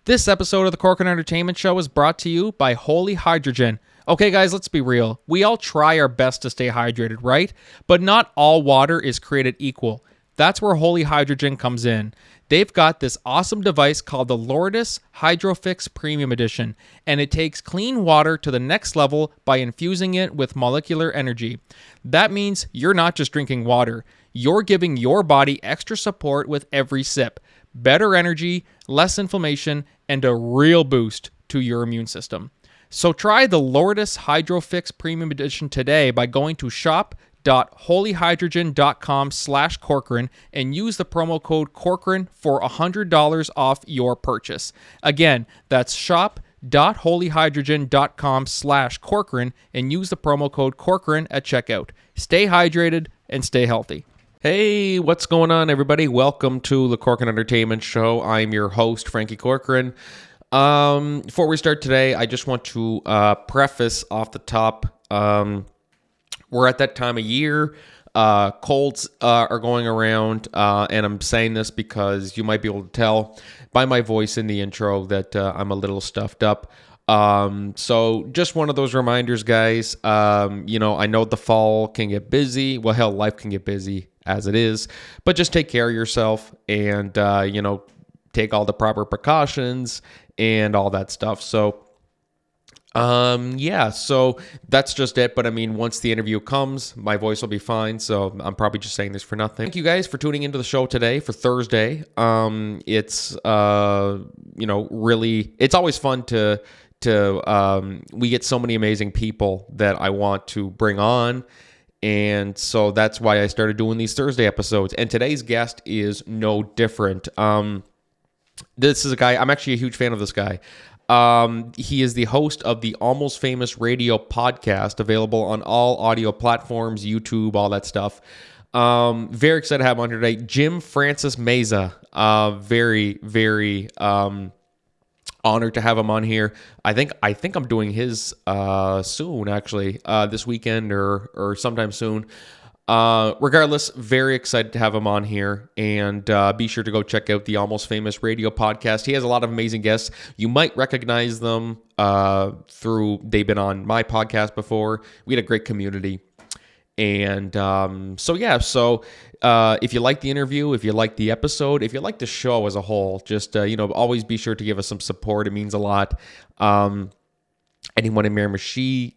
This episode of the Corcoran Entertainment Show is brought to you by Holy Hydrogen. Okay, guys, let's be real. We all try our best to stay hydrated, right? But not all water is created equal. That's where Holy Hydrogen comes in. They've got this awesome device called the Lourdes Hydrofix Premium Edition, and it takes clean water to the next level by infusing it with molecular energy. That means you're not just drinking water. You're giving your body extra support with every sip. Better energy, less inflammation, and a real boost to your immune system. So try the Lourdes Hydrofix Premium Edition today by going to shop.holyhydrogen.com/Corcoran and use the promo code Corcoran for $100 off your purchase. Again, that's shop.holyhydrogen.com/Corcoran and use the promo code Corcoran at checkout. Stay hydrated and stay healthy. Hey, what's going on, everybody? Welcome to the Corcoran Entertainment Show. I'm your host, Frankie Corcoran. Before we start today, I just want to preface off the top, we're at that time of year. Colds are going around, and I'm saying this because you might be able to tell by my voice in the intro that I'm a little stuffed up. So just one of those reminders, guys. I know the fall can get busy. Well, hell, life can get busy as it is, but just take care of yourself and, take all the proper precautions and all that stuff. So, so that's just it. But I mean, once the interview comes, my voice will be fine. So I'm probably just saying this for nothing. Thank you guys for tuning into the show today for Thursday. It's, really, it's always fun to we get so many amazing people that I want to bring on. And so that's why I started doing these Thursday episodes. And today's guest is no different. This is a guy, I'm actually a huge fan of this guy. He is the host of the Almost Famous Radio podcast, available on all audio platforms, YouTube, all that stuff. Very excited to have him on here today. Francis Meza. Very, very honored to have him on here. I think I'm doing his soon, actually, this weekend or sometime soon. Regardless, very excited to have him on here, and be sure to go check out the Almost Famous Radio podcast. He has a lot of amazing guests. You might recognize them they've been on my podcast before. We had a great community. And so if you like the interview, if you like the episode, if you like the show as a whole, just always be sure to give us some support. It means a lot. Anyone in Miramichi,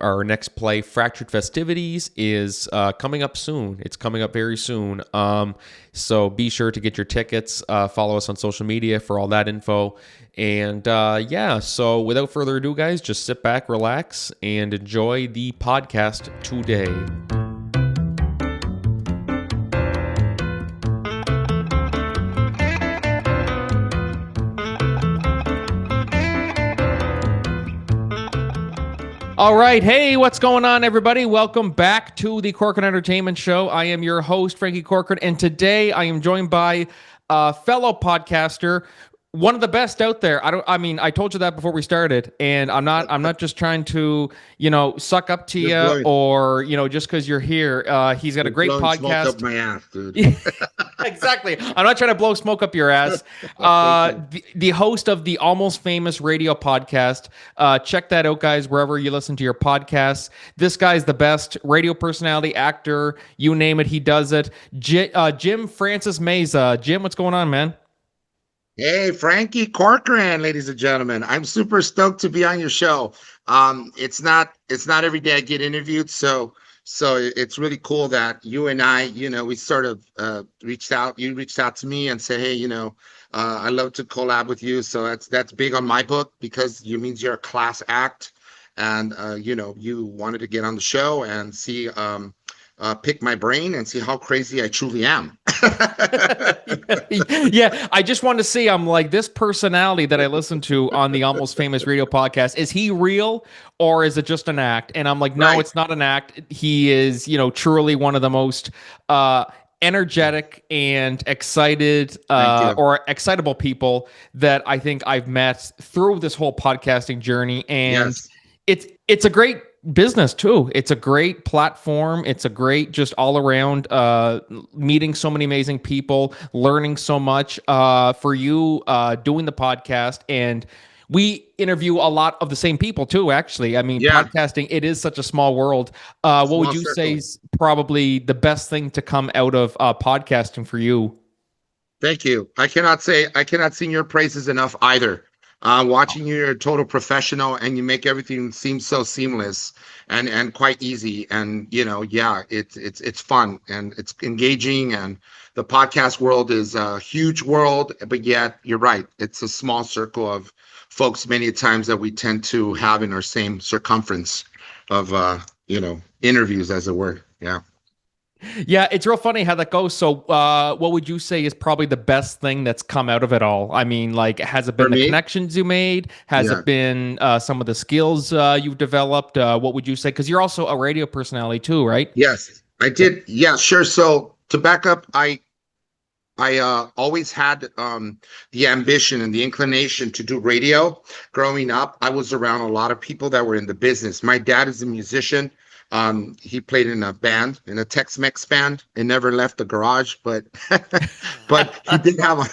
our next play, Fractured Festivities, is coming up soon. It's coming up very soon. So be sure to get your tickets. Follow us on social media for all that info. And so without further ado, guys, just sit back, relax, and enjoy the podcast today. All right. Hey, what's going on, everybody? Welcome back to the Corcoran Entertainment Show. I am your host, Frankie Corcoran, and today I am joined by a fellow podcaster, one of the best out there. I told you that before we started, and I'm not just trying to, suck up to you or, just because you're here. He's got a great podcast. Smoke up my ass, dude. Exactly. I'm not trying to blow smoke up your ass. The host of the Almost Famous Radio podcast. Check that out, guys, wherever you listen to your podcasts. This guy's the best radio personality, actor, you name it, he does it. Francis Meza. Jim, what's going on, man? Hey, Frankie Corcoran, ladies and gentlemen. I'm super stoked to be on your show. It's not every day I get interviewed, so it's really cool that you and I, we sort of reached out. You reached out to me and said, hey, I'd love to collab with you. So that's big on my book because it means you're a class act, and you wanted to get on the show and see. Pick my brain and see how crazy I truly am. Yeah, I just want to see, I'm like, this personality that I listen to on the Almost Famous Radio podcast, is he real or is it just an act? And I'm like, no, It's not an act. He is, truly one of the most energetic and excited or excitable people that I think I've met through this whole podcasting journey. And it's a great business too. It's a great platform. It's a great just all around meeting so many amazing people, learning so much for you doing the podcast. And we interview a lot of the same people too, actually. I mean, Yeah, podcasting, it is such a small world. What would small you say circle. is probably the best thing to come out of podcasting for you? Thank you. I cannot sing your praises enough either. Watching you, you're a total professional, and you make everything seem so seamless and quite easy. And yeah, it's fun and it's engaging. And the podcast world is a huge world, but yet you're right. It's a small circle of folks many times that we tend to have in our same circumference of interviews, as it were. Yeah. Yeah, it's real funny how that goes. So, what would you say is probably the best thing that's come out of it all? I mean, like, has it For been the me, connections you made? Has yeah. it been some of the skills you've developed? What would you say? Because you're also a radio personality too, right? Yes, I Yeah. did. Yeah, sure. So to back up, I always had the ambition and the inclination to do radio. Growing up, I was around a lot of people that were in the business. My dad is a musician. He played in a band, in a Tex-Mex band, and never left the garage. But but he did have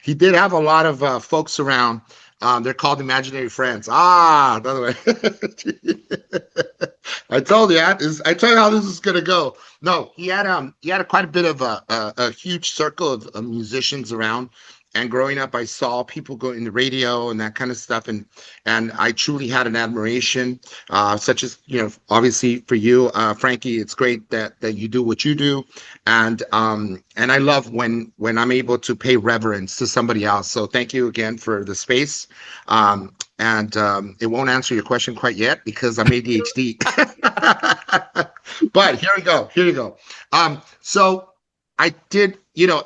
he did have a lot of folks around. They're called imaginary friends. Ah, by the way, I told you how this is gonna go. No, he had quite a bit of a huge circle of musicians around. And growing up, I saw people go in the radio and that kind of stuff, and I truly had an admiration, such as obviously for you, Frankie. It's great that you do what you do, and I love when I'm able to pay reverence to somebody else. So thank you again for the space. And it won't answer your question quite yet because I'm ADHD. But here we go. Here you go. So I did,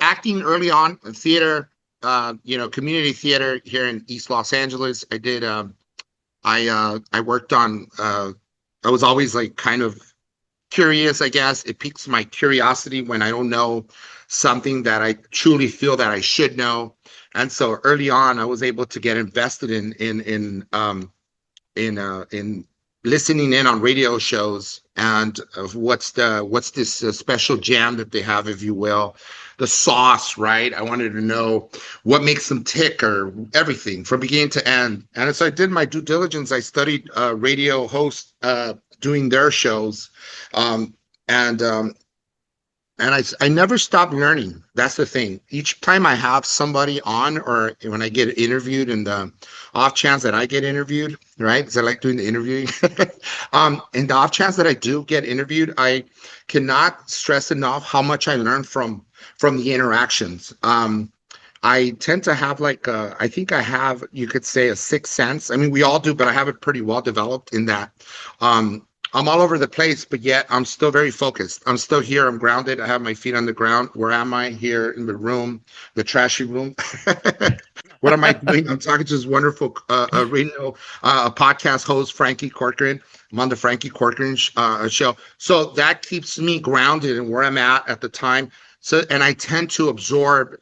acting early on in theater, community theater here in East Los Angeles. I did. I worked on. I was always like kind of curious, I guess. It piques my curiosity when I don't know something that I truly feel that I should know. And so early on, I was able to get invested in listening in on radio shows and of what's this special jam that they have, if you will, the sauce, right? I wanted to know what makes them tick or everything from beginning to end. And so I did my due diligence. I studied radio hosts doing their shows, um, and I never stop learning. That's the thing. Each time I have somebody on, or when I get interviewed, and the off chance that I get interviewed, right? Because I like doing the interviewing. And the off chance that I do get interviewed, I cannot stress enough how much I learn from the interactions. I tend to have like I think I have, you could say, a sixth sense. I mean, we all do, but I have it pretty well developed in that. I'm all over the place, but yet I'm still very focused. I'm still here. I'm grounded. I have my feet on the ground. Where am I? Here in the room, the trashy room. What am I doing? I'm talking to this wonderful radio podcast host, Frankie Corcoran. I'm on the Frankie Corcoran show. So that keeps me grounded in where I'm at the time. So, and I tend to absorb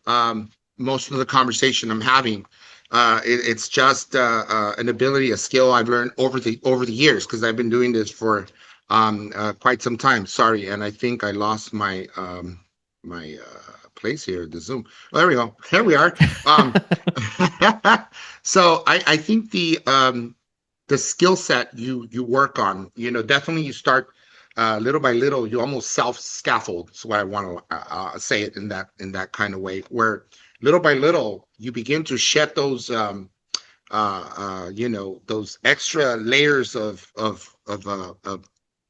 most of the conversation I'm having. It's just an ability, a skill I've learned over the years because I've been doing this for quite some time. Sorry, and I think I lost my place here, the Zoom. Well, there we go. Here we are. So I think the skill set you work on, definitely you start little by little. You almost self scaffold. That's what I want to say it in that kind of way, where little by little you begin to shed those extra layers of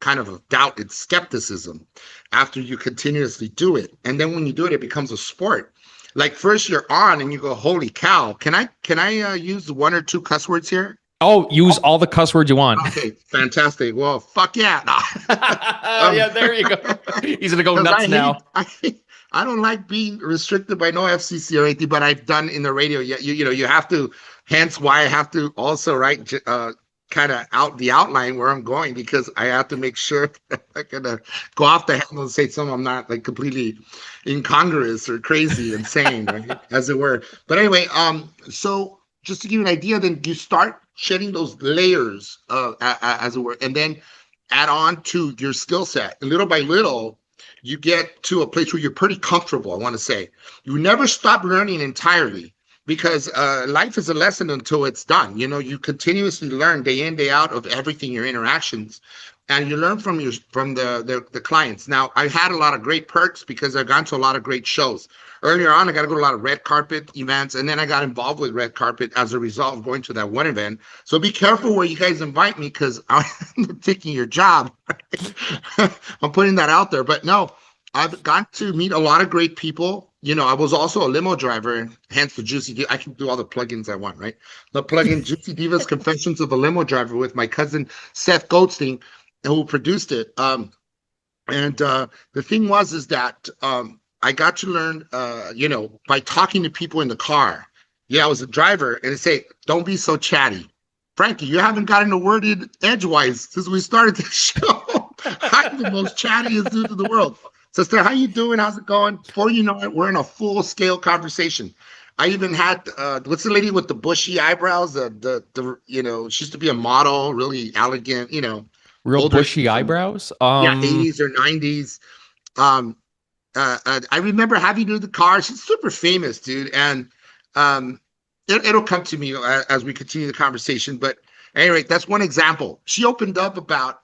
kind of doubt and skepticism after you continuously do it. And then when you do it, it becomes a sport. Like first you're on and you go, holy cow, can I use one or two cuss words here? Oh, use all the cuss words you want. Okay, fantastic. Well, fuck yeah. Yeah, there you go. He's gonna go Because nuts now. I don't like being restricted by no FCC or anything, but I've done in the radio. You have to. Hence why I have to also write kind of out the outline where I'm going, because I have to make sure that I'm gonna go off the handle and say something I'm not like completely incongruous or crazy, insane, right? As it were. But anyway, so just to give you an idea, then you start shedding those layers, as it were, and then add on to your skill set. And little by little, you get to a place where you're pretty comfortable. I want to say you never stop learning entirely, because life is a lesson until it's done. You continuously learn day in, day out of everything, your interactions, and you learn from the clients. Now, I had a lot of great perks because I've gone to a lot of great shows. Earlier on, I got to go to a lot of red carpet events, and then I got involved with red carpet as a result of going to that one event. So be careful where you guys invite me, because I'm taking your job. I'm putting that out there. But no, I've got to meet a lot of great people. I was also a limo driver, hence the Juicy Diva. I can do all the plugins I want, right? The plugin Juicy Diva's Confessions of a Limo Driver with my cousin Seth Goldstein, who produced it. And the thing is that I got to learn, by talking to people in the car. Yeah, I was a driver, and they say, "Don't be so chatty, Frankie. You haven't gotten a word in edgewise since we started the show." I'm the most chattiest dude in the world. Sister, how you doing? How's it going? Before you know it, we're in a full-scale conversation. I even had what's the lady with the bushy eyebrows? She used to be a model, really elegant. Real Older, bushy eyebrows. yeah, 80s or 90s. Um, I remember having her in the car. She's super famous, dude, and it'll come to me as we continue the conversation. But anyway, that's one example. She opened up about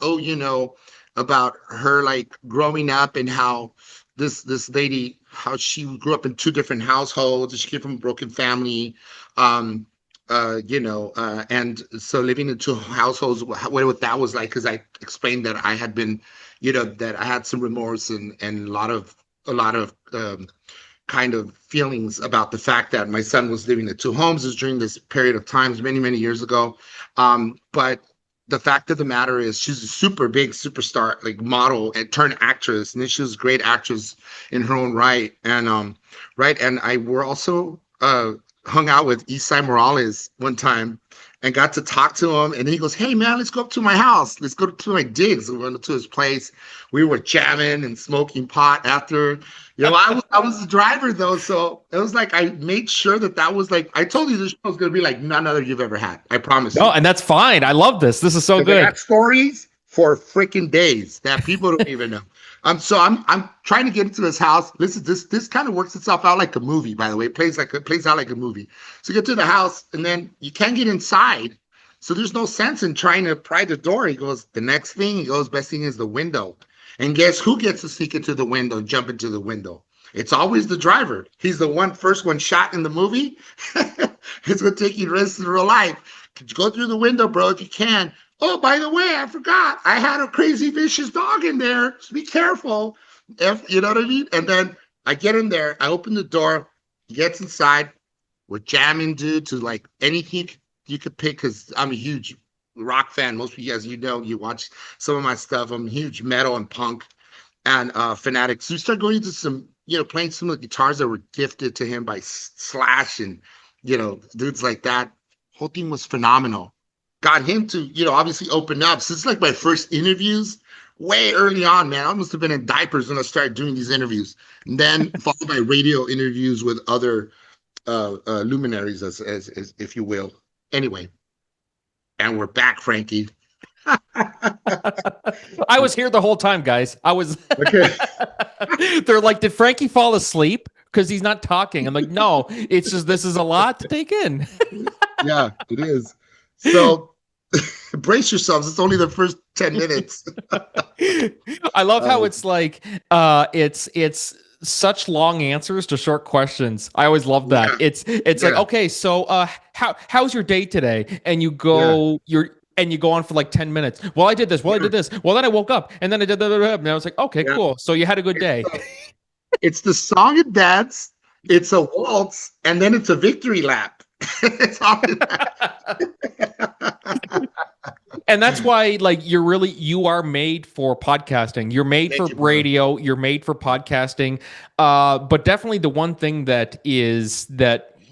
about her like growing up, and how this lady, how she grew up in two different households. She came from a broken family, and so living in two households, what that was like. Because I explained that I had been, that I had some remorse, and a lot of kind of feelings about the fact that my son was living in two homes. Is during this period of times many years ago. But the fact of the matter is, she's a super big superstar, like model and turned actress, and then she was a great actress in her own right. And right, and I were also hung out with Isai Morales one time, and got to talk to him. And then he goes, "Hey man, let's go up to my house. Let's go to my digs." We went to his place. We were jamming and smoking pot after. I was the driver though, so it was like I made sure that was like, I told you this show was gonna be like none other you've ever had. I promise No, you. and that's fine. I love this. This is so Because I good. got stories for freaking days that people don't even know. So I'm trying to get into this house. Listen, this kind of works itself out like a movie, by the way. It plays out like a movie. So you get to the house, and then you can't get inside. So there's no sense in trying to pry the door. He goes, the next thing, he goes, best thing is the window. And guess who gets to sneak into the window, jump into the window? It's always the driver. He's the first one shot in the movie. It's gonna take you risks in real life. Could you go through the window, bro, if you can? Oh, by the way, I forgot. I had a crazy vicious dog in there. So be careful. You know what I mean? And then I get in there. I open the door. He gets inside. We're jamming, dude, to like anything you could pick, because I'm a huge rock fan. Most of you guys, you watch some of my stuff. I'm huge metal and punk and fanatic. So we start going into some, playing some of the guitars that were gifted to him by Slash and, dudes like that. Whole thing was phenomenal. Got him to, obviously open up. So it's like my first interviews way early on, man. I must have been in diapers when I started doing these interviews. And then followed by radio interviews with other luminaries, as if you will. Anyway, and we're back, Frankie. I was here the whole time, guys. I was. Okay. They're like, did Frankie fall asleep? Because he's not talking. I'm like, no, it's just, this is a lot to take in. Yeah, it is. So brace yourselves. It's only the first 10 minutes. I love how it's like, it's such long answers to short questions. I always love that. Yeah. It's like, okay, so how's your day today? And you go, and you go on for like 10 minutes. Well, I did this. Well, I did this. Well, then I woke up, and then I did that. And I was like, okay, cool. So you had a good day. It's the song and dance, it's a waltz, and then it's a victory lap. It's all that. And that's why, like, you are made for podcasting. You're made for radio. You're made for podcasting. But definitely the one thing that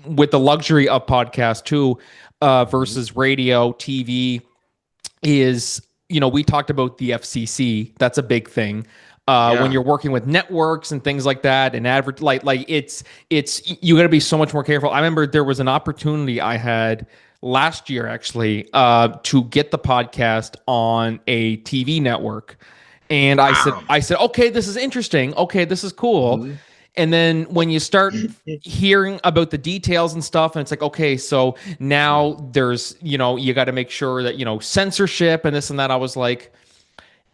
with the luxury of podcast too, versus radio, TV is, we talked about the FCC. That's a big thing. when Yeah. you're working with networks and things like that, and it's you got to be so much more careful. I remember there was an opportunity I had last year actually to get the podcast on a TV network, and Wow. I said, okay, this is interesting. Okay, this is cool. Mhm. And then when you start hearing about the details and stuff, and it's like, okay, so now there's, you got to make sure that, censorship and this and that. I was like,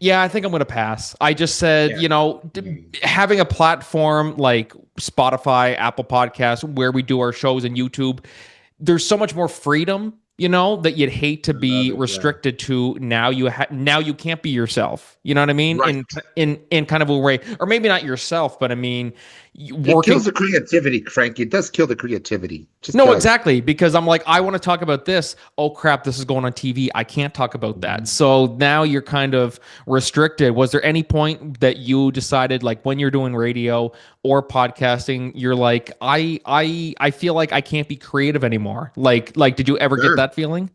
yeah, I think I'm going to pass. I just said, Yeah. Mhm. having a platform like Spotify, Apple Podcasts, where we do our shows and YouTube, there's so much more freedom, that you'd hate to I love be it. Yeah. restricted to. Now now you can't be yourself. You know what I mean? Right. In kind of a way, or maybe not yourself, but I mean, It working. kills the creativity, Frankie. It does kill the creativity. Just No, does. exactly. Because I'm like, I want to talk about this. Oh crap, this is going on TV. I can't talk about that. Mhm. So now you're kind of restricted. Was there any point that you decided, like when you're doing radio or podcasting, you're like, I feel like I can't be creative anymore? Like, did you ever get Sure. that feeling?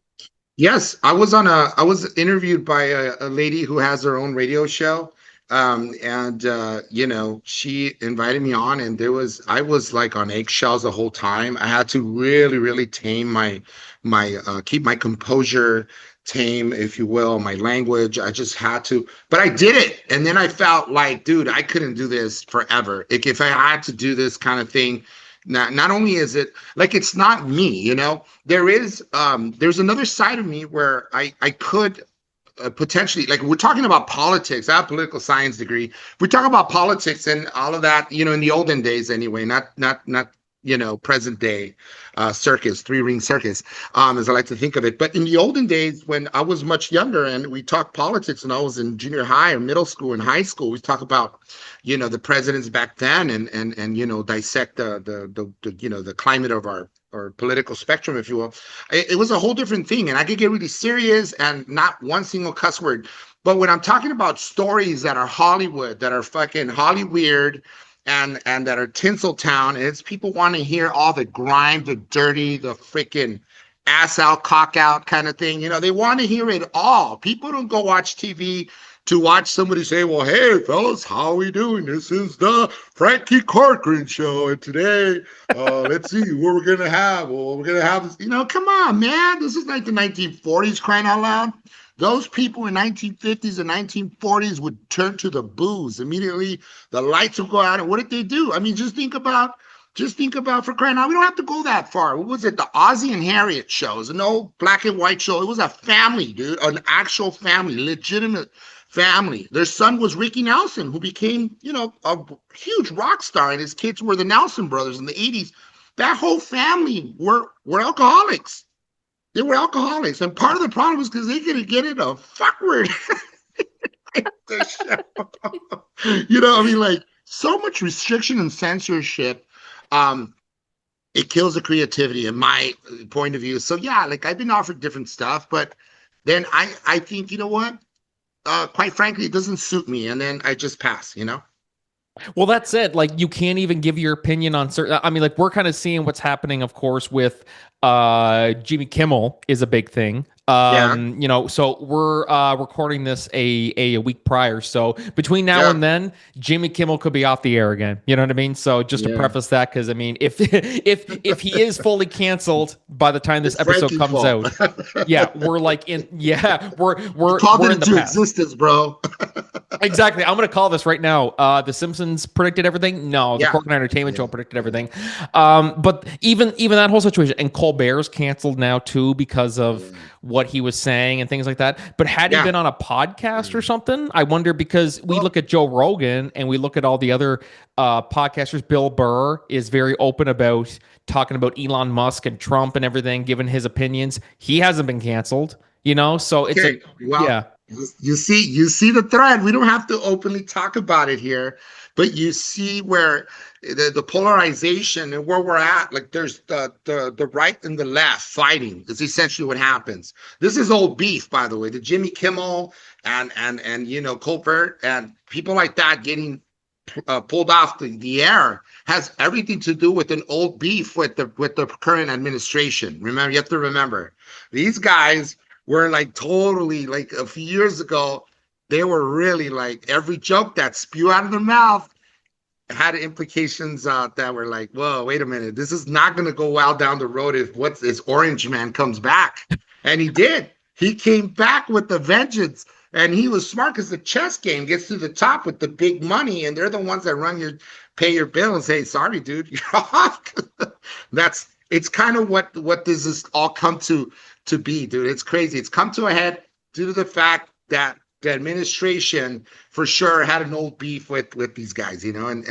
Yes, I was interviewed by a lady who has her own radio show. And she invited me on, and I was like on eggshells the whole time. I had to really, really tame my keep my composure, tame, if you will, my language. I just had to, but I did it. And then I felt like, dude, I couldn't do this forever. Like, if I had to do this kind of thing, not only is it like, it's not me, there's another side of me where I could potentially, like, we're talking about politics. I have a political science degree. We talk about politics and all of that, in the olden days anyway, not present day circus, three ring circus, as I like to think of it. But in the olden days, when I was much younger and we talked politics, and I was in junior high or middle school and high school, we talk about the presidents back then, and dissect the climate of our political spectrum, if you will. It was a whole different thing, and I could get really serious and not one single cuss word. But when I'm talking about stories that are Hollywood, that are fucking Hollyweird, and that are Tinseltown, and it's people want to hear all the grime, the dirty, the freaking ass out, cock out kind of thing. They want to hear it all. People don't go watch TV to watch somebody say, well, hey, fellas, how are we doing? This is the Frankie Corcoran show. And today, let's see what we're going to have. Well, we're going to have this. Come on, man. This is like the 1940s, crying out loud. Those people in 1950s and 1940s would turn to the booze immediately. The lights would go out. And what did they do? I mean, just think about for crying out. We don't have to go that far. What was it? The Ozzie and Harriet show. It was an old black and white show. It was a family, dude, an actual family, legitimate family. Their son was Ricky Nelson, who became, a huge rock star, and his kids were the Nelson brothers in the 80s. That whole family were alcoholics. They were alcoholics. And part of the problem was because they couldn't get it a fuck word. I mean, like, so much restriction and censorship. Um, it kills the creativity in my point of view. So yeah, like, I've been offered different stuff, but then I think, you know what? Quite frankly, it doesn't suit me, and then I just pass. Well, that's it. Like, you can't even give your opinion on certain. I mean, like, we're kind of seeing what's happening, of course, with Jimmy Kimmel is a big thing. Yeah, So we're recording this a week prior. So between now yeah, and then, Jimmy Kimmel could be off the air again. You know what I mean? So just to yeah. preface that, because I mean, if he is fully canceled by the time this It's episode Frankie's comes fault. out, yeah, You called we're it in the into past. existence, bro. Exactly. I'm going to call this right now. The Simpsons predicted everything. No, the Yeah, Cork Entertainment yeah, Show predicted yeah, everything. But even that whole situation, and Colbert's canceled now too because of yeah, what he was saying and things like that. But had he yeah. been on a podcast or something, I wonder, because we Well, look at Joe Rogan and we look at all the other podcasters. Bill Burr is very open about talking about Elon Musk and Trump and everything, giving his opinions. He hasn't been canceled. So it's like, okay. Well, yeah. you see the thread. We don't have to openly talk about it here, but you see where the polarization and where we're at. Like, there's the right and the left fighting. Is essentially what happens. This is old beef, by the way. The Jimmy Kimmel and Colbert and people like that getting pulled off the air has everything to do with an old beef with the current administration. Remember, you have to remember, these guys were like, totally, like, a few years ago. they were really like every joke that spew out of their mouth had implications that were like, whoa, wait a minute, this is not going to go well down the road if what's this Orange Man comes back. And he did. He came back with the vengeance. And he was smart because the chess game gets to the top with the big money, and they're the ones that pay your bill and say, "Sorry, dude, you're off." That's it's kind of what this has all come to be, dude. It's crazy. It's come to a head due to the fact that the administration for sure had an old beef with these guys, and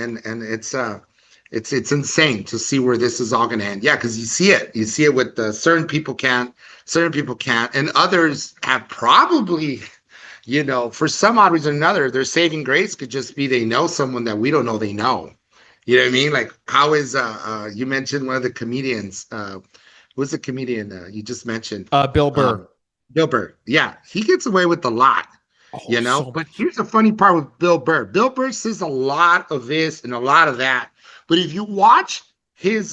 it's insane to see where this is all going to end. Yeah, because you see it with certain people can't, and others have probably, for some odd reason or another, their saving grace could just be they know someone that we don't know they know. You know what I mean? Like, how is you mentioned one of the comedians? Who's the comedian you just mentioned? Bill Burr. Bill Burr. Yeah, he gets away with a lot. Oh, so But here's the funny part with Bill Burr. Bill Burr says a lot of this and a lot of that. But if you watch his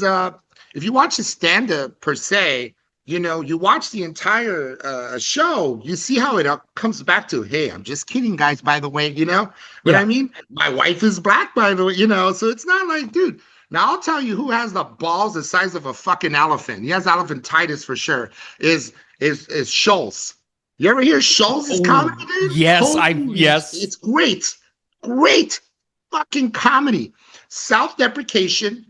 stand-up per se, you watch the entire show, you see how it comes back to, hey, I'm just kidding, guys, by the way, what I yeah. mean? My wife is black, by the way, so it's not like, dude. Now I'll tell you who has the balls the size of a fucking elephant. He has elephantitis for sure. Is Schultz. You ever hear Schultz's Oh, comedy, dude? yes, yes. It's great. Great fucking comedy. Self-deprecation.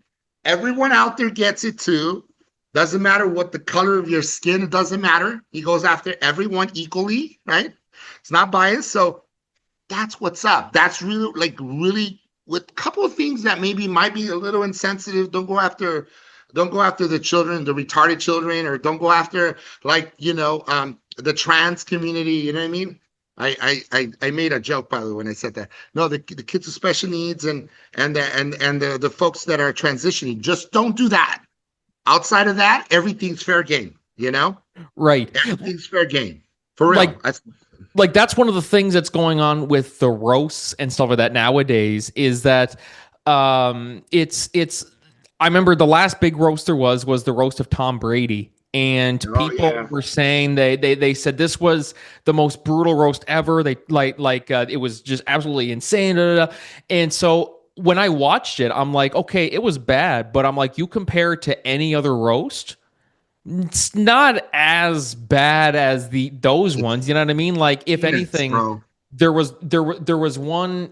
Everyone out there gets it too. Doesn't matter what the color of your skin, it doesn't matter. He goes after everyone equally, right? It's not biased. So that's what's up. That's really with a couple of things that maybe might be a little insensitive. Don't go after the children, the retarded children, or don't go after the trans community. You know what I mean? I made a joke, by the way, when I said that. No, the kids with special needs and the folks that are transitioning, just don't do that. Outside of that, everything's fair game. Right. Everything's fair game for real. Like, that's one of the things that's going on with the roasts and stuff like that nowadays is that it's I remember the last big roast there was the roast of Tom Brady. And people were saying they said this was the most brutal roast ever. They it was just absolutely insane. And so when I watched it, I'm like, okay, it was bad, but I'm like, you compare it to any other roast, it's not as bad as those ones. You know what I mean? Like, if anything, bro. there was one.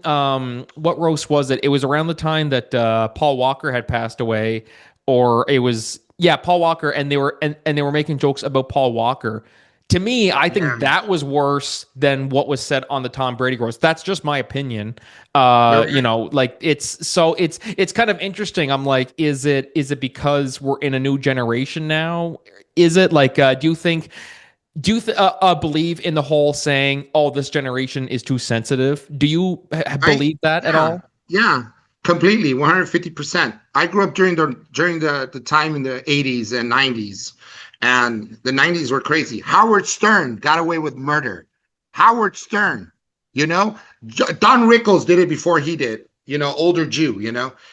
What roast was it? It was around the time that Paul Walker had passed away, or it was Paul Walker, and they were making jokes about Paul Walker. To me, I think that was worse than what was said on the Tom Brady roast. That's just my opinion. Like it's kind of interesting. I'm like, is it because we're in a new generation now? Is it like, do you believe in the whole saying, "Oh, this generation is too sensitive"? Do you believe that at all? Yeah, completely, 150%. I grew up during the time in the 80s and 90s, and the 90s were crazy. Howard Stern got away with murder. Howard Stern, Don Rickles did it before he did. Older Jew.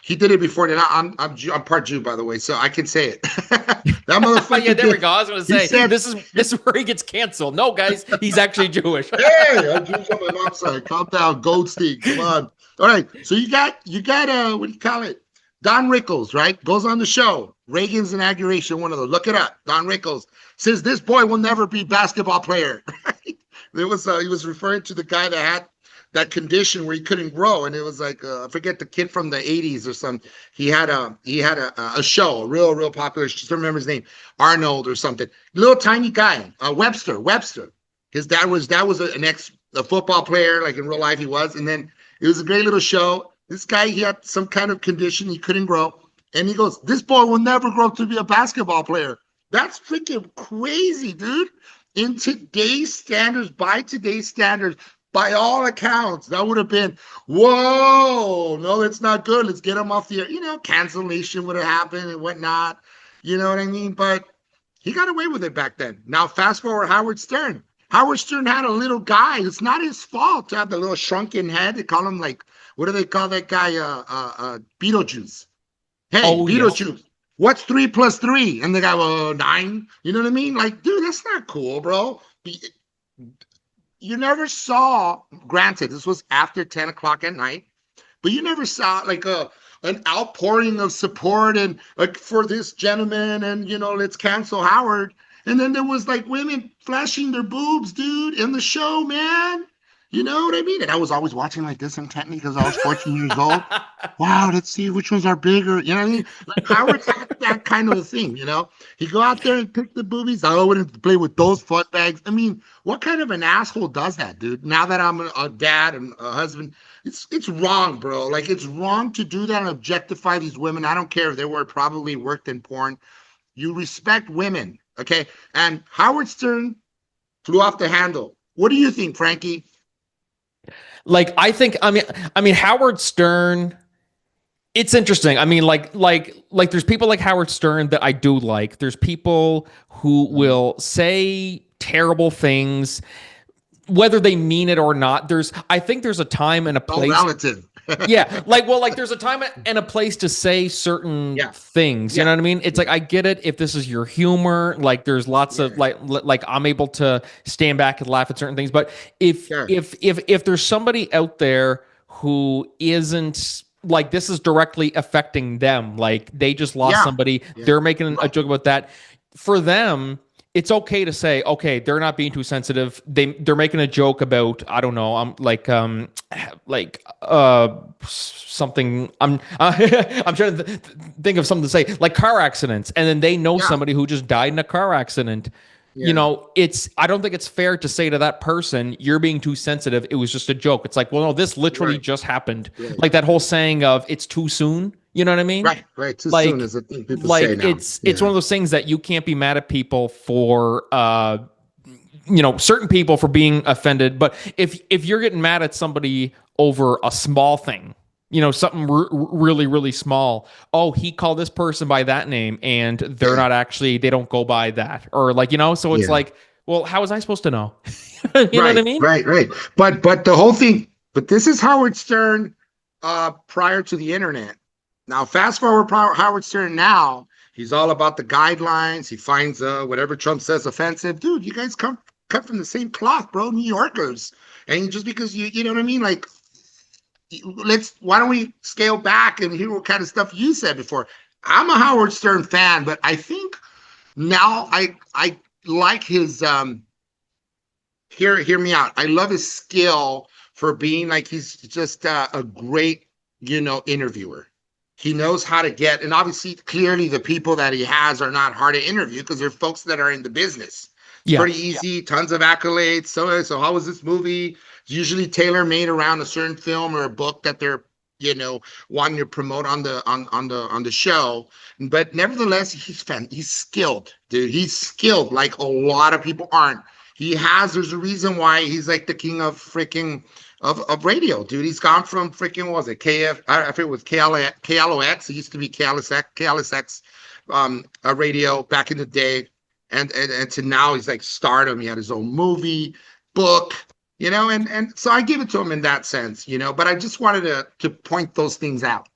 He did it before that. I'm part Jew, by the way, so I can say it. That motherfucker. Yeah, there we go. I was going to say said, this is where he gets canceled. No, guys, he's actually Jewish. Hey, I'm Jewish on my mom's side. Calm down, Goldstein. Come on. All right. So you got what do you call it? Don Rickles, right? Goes on the show. Reagan's inauguration, one of those. Look it up. Don Rickles says this boy will never be a basketball player. Right? He was referring to the guy that had that condition where he couldn't grow, and it was like I forget the kid from the 80s or something. He had a show, a real popular. Just don't remember his name, Arnold or something. Little tiny guy, Webster. His dad was a football player, like in real life he was, and then it was a great little show. This guy, he had some kind of condition, he couldn't grow, and he goes, "This boy will never grow up to be a basketball player." That's freaking crazy, dude. In today's standards, by all accounts, that would have been, whoa, no, that's not good. Let's get him off the air. Cancellation would have happened and whatnot. You know what I mean? But he got away with it back then. Now, fast forward Howard Stern. Howard Stern had a little guy. It's not his fault to have the little shrunken head. They call him what do they call that guy? Beetlejuice. Hey, Beetlejuice. Yes. What's 3 + 3? And the guy, well, 9. You know what I mean? Like, dude, that's not cool, bro. you never saw, granted, this was after 10 o'clock at night, but you never saw like a an outpouring of support and like for this gentleman and let's cancel Howard. And then there was like women flashing their boobs, dude, in the show, man. You know what I mean? And I was always watching like this intently because I was 14 years old. Wow, let's see which ones are bigger. You know what I mean? Like Howard had that kind of a thing, you know? He go out there and pick the boobies. I wouldn't play with those foot bags. I mean, what kind of an asshole does that, dude? Now that I'm a dad and a husband, it's wrong, bro. Like it's wrong to do that and objectify these women. I don't care if they were probably worked in porn. You respect women, okay? And Howard Stern flew off the handle. What do you think, Frankie? Like, I mean, Howard Stern, it's interesting. I mean, like there's people like Howard Stern that I do like. There's people who will say terrible things, whether they mean it or not. I think there's a time and a All place. relative. Yeah, like there's a time and a place to say certain Yeah. things. You Yeah. know what I mean? It's like I get it if this is your humor. Like there's lots of like I'm able to stand back and laugh at certain things. But if Sure. if there's somebody out there who isn't like this is directly affecting them, like they just lost Yeah. somebody, Yeah. they're making a joke about that. For them, it's okay to say, okay, they're not being too sensitive. They're making a joke about, I don't know, I'm like something. I'm trying to think of something to say, like car accidents, and then they know Yeah. somebody who just died in a car accident. You Yeah. know, I don't think it's fair to say to that person, you're being too sensitive. It was just a joke. It's like, well, no, this literally Right. just happened. Right. Like that whole saying of it's too soon. You know what I mean? Right. Right. Too soon Like, is a thing people like say now. it's one of those things that you can't be mad at people for certain people for being offended, but if you're getting mad at somebody over a small thing, something really really small, oh, he called this person by that name and they're not actually, they don't go by that, or like, so it's Yeah. like, well, how was I supposed to know? You know what I Right. mean? Right. Right. But the whole thing. But this is Howard Stern prior to the internet. Now, fast forward Howard Stern now. He's all about the guidelines. He finds whatever Trump says offensive. Dude, you guys come cut from the same cloth, bro. New Yorkers. And just because you know what I mean? Like, why don't we scale back and hear what kind of stuff you said before? I'm a Howard Stern fan, but I think now I like his hear me out. I love his skill for being like he's just a great, interviewer. He knows how to get, and obviously, clearly, the people that he has are not hard to interview because they're folks that are in the business. It's Yeah. pretty easy, tons of accolades. So how was this movie? It's usually tailor made around a certain film or a book that they're, wanting to promote on the show. But nevertheless, he's skilled, dude. He's skilled like a lot of people aren't. There's a reason why he's like the king of freaking of radio, dude. He's gone from freaking, what was it, I forget it was KLOX. It used to be KLSX a radio back in the day. And to now he's like stardom. He had his own movie, book, and so I give it to him in that sense, but I just wanted to point those things out.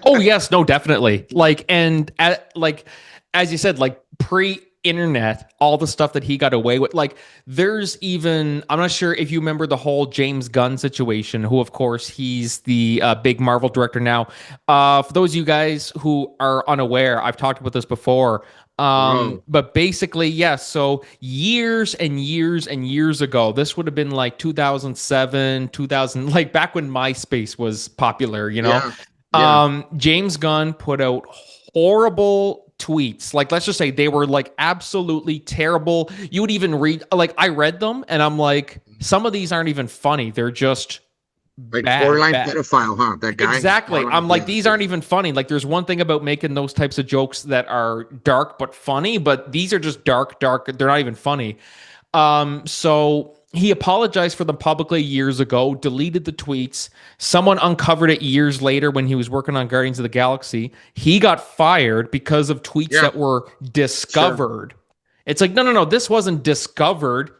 Oh yes, no, definitely. Like, and like as you said, like pre-internet, all the stuff that he got away with. Like, there's even, I'm not sure if you remember the whole James Gunn situation, who of course he's the big Marvel director now. For those of you guys who are unaware, I've talked about this before. But basically, yes. So years and years and years ago, this would have been like 2007, 2000, like back when MySpace was popular, Yeah. Yeah. James Gunn put out horrible tweets. Like, let's just say they were like absolutely terrible. You would even read, like, I read them and I'm like, some of these aren't even funny. They're just Like bad, borderline bad. pedophile, huh? That guy. Exactly. Borderline, I'm like, yeah. these aren't even funny. Like, there's one thing about making those types of jokes that are dark but funny, but these are just dark. They're not even funny. So he apologized for them publicly years ago, deleted the tweets. Someone uncovered it years later when he was working on Guardians of the Galaxy. He got fired because of tweets Yeah. that were discovered. It's like, no. This wasn't discovered.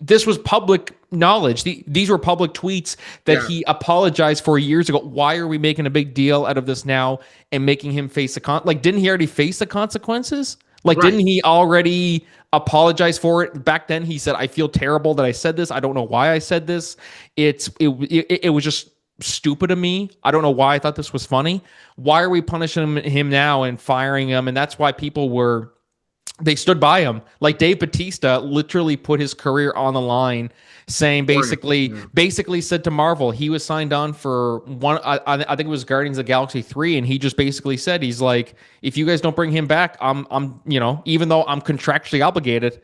This was public knowledge. These were public tweets that Yeah. he apologized for years ago. Why are we making a big deal out of this now and making him face like, didn't he already face the consequences? Like, Right. didn't he already apologize for it. Back then, he said, "I feel terrible that I said this. I don't know why I said this. It was just stupid of me. I don't know why I thought this was funny. Why are we punishing him now and firing him?" And that's why people were they stood by him. Like Dave Bautista literally put his career on the line, saying Yeah. basically said to Marvel he was signed on for one. I think it was Guardians of the Galaxy 3, and he just basically said he's like, if you guys don't bring him back, I'm even though I'm contractually obligated,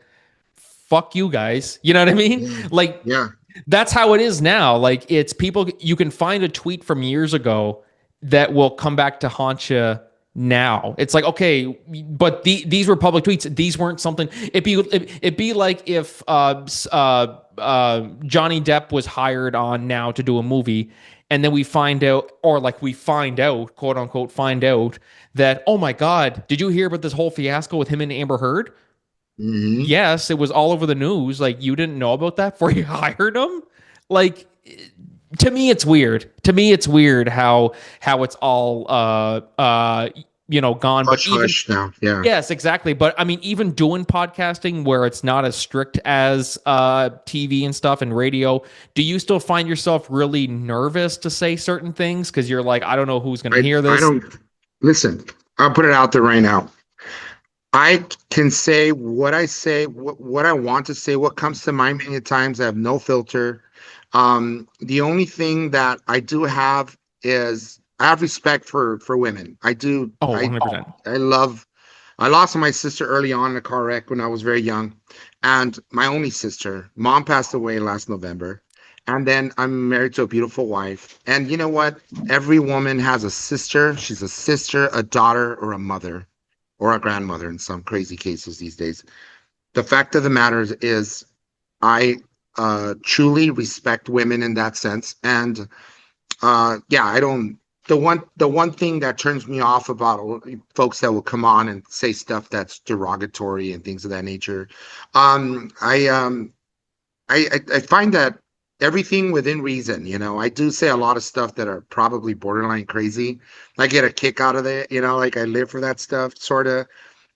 fuck you guys. You know what I mean? Yeah. Like Yeah. that's how it is now. Like it's people. You can find a tweet from years ago that will come back to haunt you now. It's like, okay, but these were public tweets. These weren't something. It'd be like if Johnny Depp was hired on now to do a movie, and then we find out, or like we find out, quote unquote, find out that, oh my God, did you hear about this whole fiasco with him and Amber Heard? Hmm. Yes, it was all over the news. Like you didn't know about that before you hired him. Like to me, it's weird. To me, it's weird how it's all gone. But Hush, even hush now. Yeah. yes, exactly. But I mean, even doing podcasting where it's not as strict as TV and stuff and radio, do you still find yourself really nervous to say certain things because you're like, I don't know who's going to hear I this? don't listen. I'll put it out there right now. I can say what I say, what I want to say, what comes to mind many times. I have no filter. The only thing that I do have is I have respect for women. I do. Oh, 100%. I love. I lost my sister early on in a car wreck when I was very young, and my only sister. Mom passed away last November, and then I'm married to a beautiful wife. And you know what? Every woman has a sister. She's a sister, a daughter, or a mother or a grandmother in some crazy cases these days. The fact of the matter is, I truly respect women in that sense. And yeah, I don't. The one thing that turns me off about folks that will come on and say stuff that's derogatory and things of that nature. Um, I um, I find that everything within reason. I do say a lot of stuff that are probably borderline crazy. I get a kick out of it. Like I live for that stuff, sort of,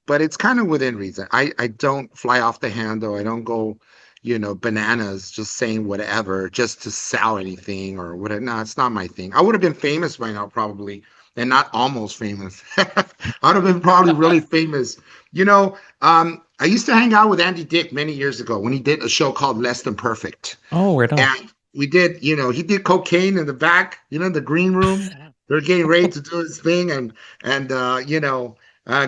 but it's kind of within reason. I don't fly off the handle. I don't go, bananas just saying whatever just to sell anything or whatever. No, it's not my thing. I would have been famous by now probably, and not almost famous. I'd have been probably really famous. I used to hang out with Andy Dick many years ago when he did a show called Less Than Perfect. Oh, right on. And we did, he did cocaine in the back, in the green room. They're getting ready to do his thing, and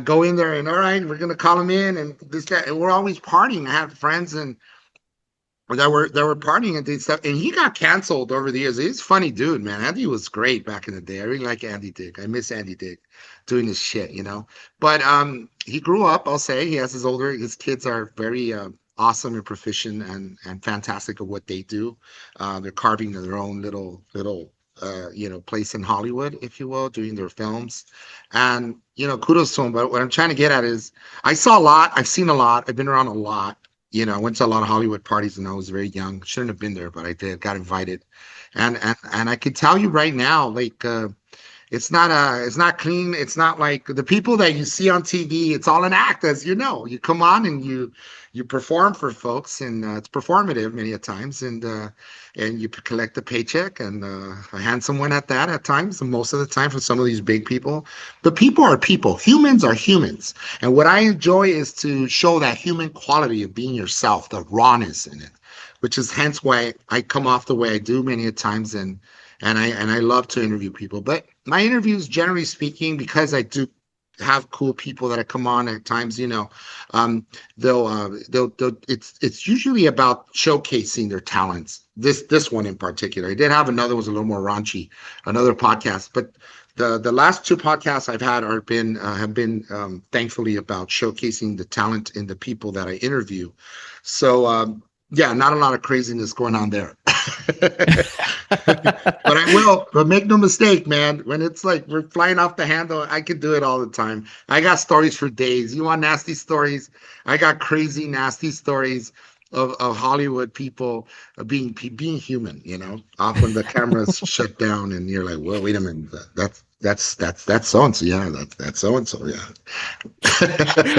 go in there and all right, we're gonna call him in, and this guy. And we're always partying. I have friends and that were partying and did stuff, and he got canceled over the years. He's a funny dude, man. Andy was great back in the day. I really like Andy Dick. I miss Andy Dick doing his shit. But he grew up. I'll say he has his kids are very awesome and proficient and fantastic at what they do. They're carving their own little place in Hollywood, if you will, doing their films. And kudos to them. But what I'm trying to get at is I saw a lot, I've seen a lot, I've been around a lot. I went to a lot of Hollywood parties when I was very young. Shouldn't have been there, but I did, got invited. And I can tell you right now, like it's not clean. It's not like the people that you see on TV. It's all an act, as you know. You come on and you perform for folks, and it's performative many a times, and you collect a paycheck and a handsome one at that at times, and most of the time for some of these big people. But people are people. Humans are humans, and what I enjoy is to show that human quality of being yourself, the rawness in it, which is hence why I come off the way I do many a times, and I love to interview people. But my interviews, generally speaking, because I do have cool people that I come on at times, they'll it's usually about showcasing their talents. This one in particular, I did have another was a little more raunchy, another podcast, but the last two podcasts I've had have been thankfully about showcasing the talent in the people that I interview. So yeah, not a lot of craziness going on there. But I will. But make no mistake, man. When it's like we're flying off the handle, I can do it all the time. I got stories for days. You want nasty stories? I got crazy, nasty stories of Hollywood people being human. Off when the cameras shut down, and you're like, well, wait a minute. That's that's so and so. Yeah, that's so and so.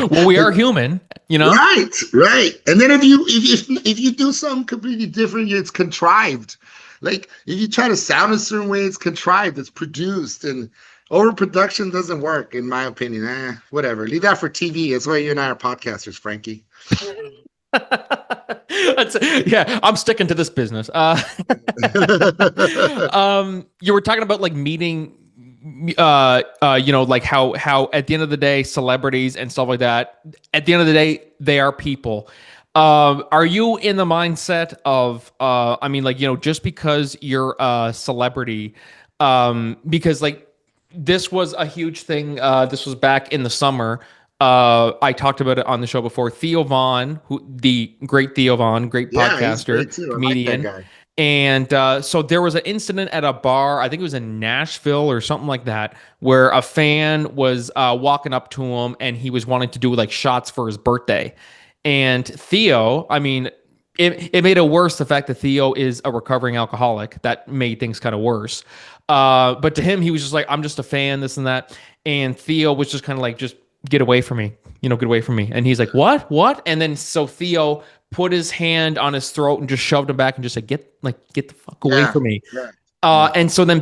Well, we Yeah. are human, you know? Right, right. And then if you do something completely different, it's contrived. Like if you try to sound a certain way, it's contrived, it's produced, and overproduction doesn't work, in my opinion. Whatever. Leave that for TV. That's why you and I are podcasters, Frankie. Yeah, I'm sticking to this business. You were talking about like meeting, like how at the end of the day, celebrities and stuff like that. At the end of the day, they are people. Are you in the mindset of, I mean, like, just because you're a celebrity, because like this was a huge thing. This was back in the summer. I talked about it on the show before. Theo Vaughn, the great Theo Vaughn, great Yeah, he's podcaster, great too. I like that comedian. guy. And so there was an incident at a bar, I think it was in Nashville or something like that, where a fan was walking up to him and he was wanting to do like shots for his birthday. And Theo, I mean, it made it worse the fact that Theo is a recovering alcoholic. That made things kind of worse. But to him, he was just like, I'm just a fan, this and that. And Theo was just kind of like, just get away from me, get away from me. And he's like, what? And then so Theo put his hand on his throat and just shoved him back and just said, get the fuck away Yeah, from me. yeah, yeah. And so then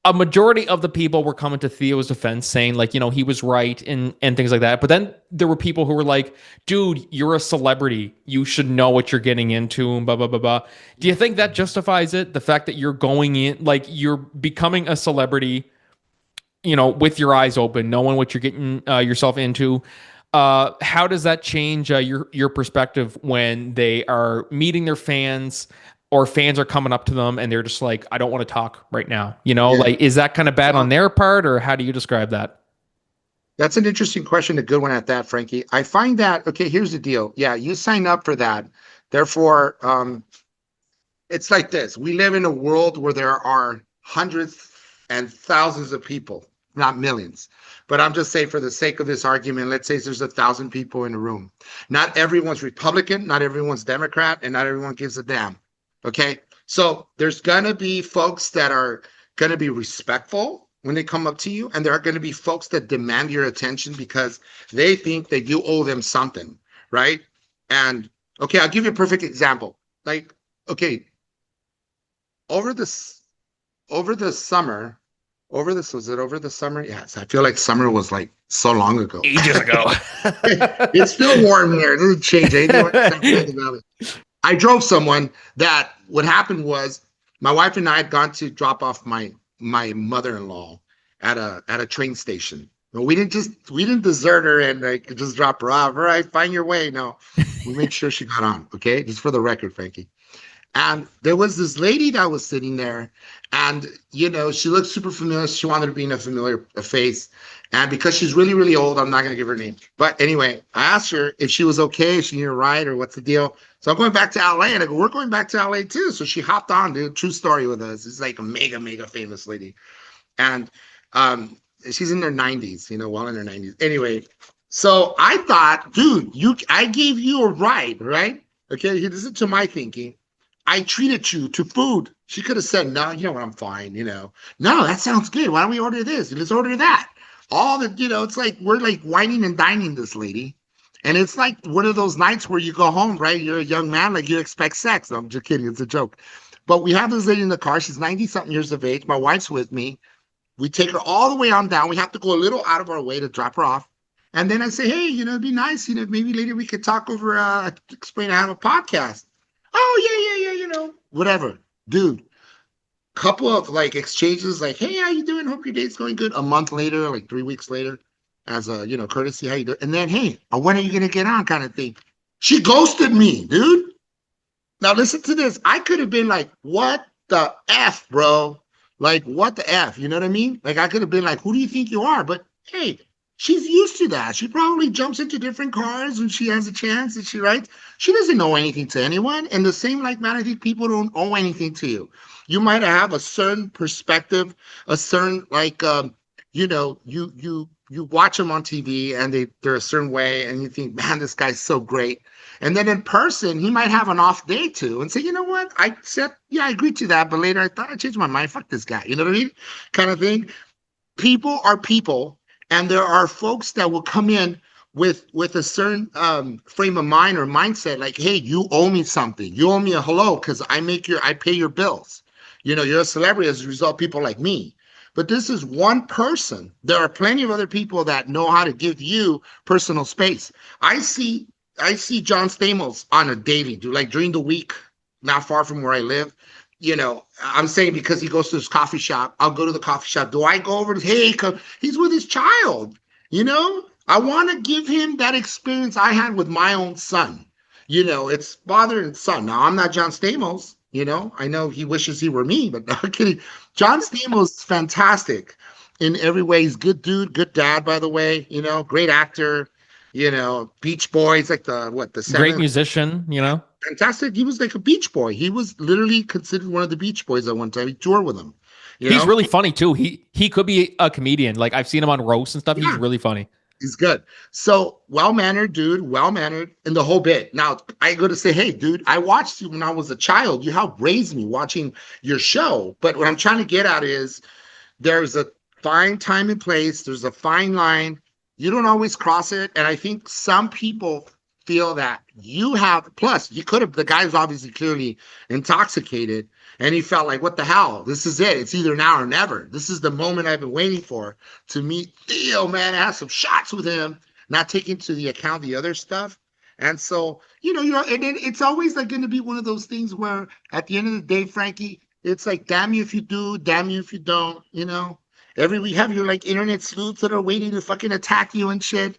a majority of the people were coming to Theo's defense saying like, he was right and things like that. But then there were people who were like, dude, you're a celebrity. You should know what you're getting into and blah, blah, blah, blah. Do you think that justifies it? The fact that you're going in, like you're becoming a celebrity, with your eyes open, knowing what you're getting yourself into. How does that change your perspective when they are meeting their fans or fans are coming up to them and they're just like, I don't want to talk right now. Yeah. Like, is that kind of bad on Well, their part, or how do you describe that? that's an interesting question, a good one at that, Frankie. I find that, okay, here's the deal. Yeah, you sign up for that. Therefore, it's like this. We live in a world where there are hundreds and thousands of people, not millions. But I'm just saying, for the sake of this argument, let's say there's 1,000 people in a room. Not everyone's Republican, not everyone's Democrat, and not everyone gives a damn. Okay. So there's going to be folks that are going to be respectful when they come up to you, and there are going to be folks that demand your attention because they think that you owe them something. Right. And okay, I'll give you a perfect example. Like, okay, over this over the summer, over this was it over the summer? Yes, I feel like summer was like so long ago. Ages ago. It's still warm here. It doesn't change anything. I drove someone that what happened was my wife and I had gone to drop off my mother-in-law at a train station. But we didn't desert her and like just drop her off. All right, find your way. No, we made sure she got on. Okay, just for the record, Frankie. And there was this lady that was sitting there, and she looked super familiar. She wanted to be in a familiar face. And because she's really, really old, I'm not going to give her name. But anyway, I asked her if she was okay, if she needed a ride, or what's the deal. So I'm going back to LA, and I go, we're going back to LA too. So she hopped on, dude. True story with us. It's like a mega, mega famous lady. And she's in her 90s, well in her 90s. Anyway, so I thought, dude, I gave you a ride, right? Okay, this is to my thinking. I treated you to food. She could have said, no, you know what, I'm fine, No, that sounds good. Why don't we order this? Let's order that. All the, it's like we're like whining and dining this lady. And it's like one of those nights where you go home, right? You're a young man, like you expect sex. No, I'm just kidding. It's a joke. But we have this lady in the car. She's 90 something years of age. My wife's with me. We take her all the way on down. We have to go a little out of our way to drop her off. And then I say, hey, it'd be nice, maybe later we could talk over, explain how to have a podcast. Oh, yeah, whatever. Dude, couple of like exchanges like, hey, how you doing? Hope your date's going good. A month later, like 3 weeks later, as a, courtesy, how you doing? And then, hey, when are you going to get on kind of thing? She ghosted me, dude. Now listen to this. I could have been like, what the F, bro? Like, what the F? You know what I mean? Like, I could have been like, who do you think you are? But hey, she's used to that. She probably jumps into different cars when she has a chance and she writes. She doesn't owe anything to anyone. And the same like man, I think people don't owe anything to you. You might have a certain perspective, a certain like you watch them on TV and they're a certain way and you think, man, this guy's so great. And then in person, he might have an off day too and say, you know what? I said, yeah, I agreed to that, but later I thought I changed my mind. Fuck this guy. You know what I mean? Kind of thing. People are people, and there are folks that will come in with a certain frame of mind or mindset, like, hey, you owe me something, you owe me a hello because I pay your bills. You're a celebrity as a result, people like me. But this is one person. There are plenty of other people that know how to give you personal space. I see John Stamos on a daily, dude, like during the week, not far from where I live. I'm saying because he goes to his coffee shop, I'll go to the coffee shop. Do I go over to, hey, he's with his child, I want to give him that experience I had with my own son. It's father and son. Now, I'm not John Stamos, I know he wishes he were me, but no kidding. John Stamos is fantastic in every way. He's good dude, good dad, by the way, great actor, Beach Boys, like the Great seventh. musician, you know. Fantastic. He was like a Beach Boy. He was literally considered one of the Beach Boys at one time. He toured with them, you He's know? really funny too. He could be a comedian. Like I've seen him on roasts and stuff. He's Yeah, really funny. he's good. So well-mannered dude, well-mannered in the whole bit. Now, I go to say, hey, dude, I watched you when I was a child. You helped raise me watching your show. But what I'm trying to get at is there's a fine time and place. There's a fine line. You don't always cross it. And I think some people feel that you have, plus, you could have, the guy was obviously clearly intoxicated and he felt like, what the hell? This is it. It's either now or never. This is the moment I've been waiting for to meet Theo, man. I have some shots with him, not taking into the account the other stuff. And so, and then it's always like going to be one of those things where at the end of the day, Frankie, it's like, damn you if you do, damn you if you don't. Every week have your like internet sleuths that are waiting to fucking attack you and shit.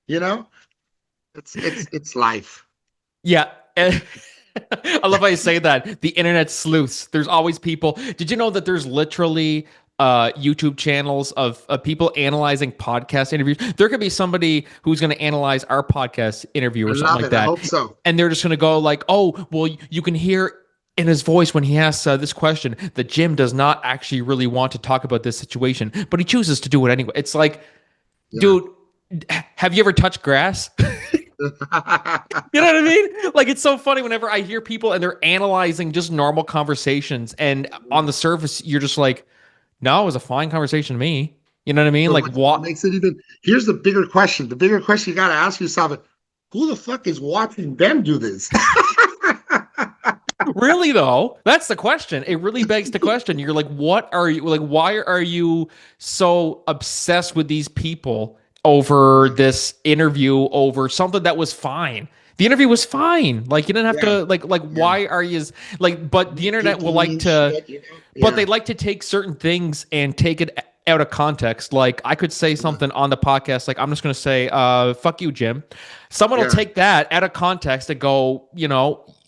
You know, it's life. Yeah. I love how you say that. The internet sleuths. There's always people. Did you know that there's literally YouTube channels of people analyzing podcast interviews? There could be somebody who's going to analyze our podcast interview I or something love like it. I that. hope so. And they're just going to go like, oh, well, you can hear in his voice when he asks this question that Jim does not actually really want to talk about this situation, but he chooses to do it anyway. It's like, Yeah. dude, have you ever touched grass? You know what I mean? Like it's so funny whenever I hear people and they're analyzing just normal conversations, and on the surface you're just like, no, it was a fine conversation to me. You know what I mean? But Like what what? makes it even, here's the bigger question. The bigger question you got to ask yourself: who the fuck is watching them do this? Really though? That's the question. It really begs the question. You're like, what are you like? Why are you so obsessed with these people over this interview over something that was fine? The interview was fine. Like you didn't have Yeah, to like yeah. why are you like but the internet will Nitpicking like and to shit. but Yeah, they like to take certain things and take it out of context. Like I could say yeah, something on the podcast, like I'm just gonna say, fuck you, Jim. Someone will yeah. take that out of context and go,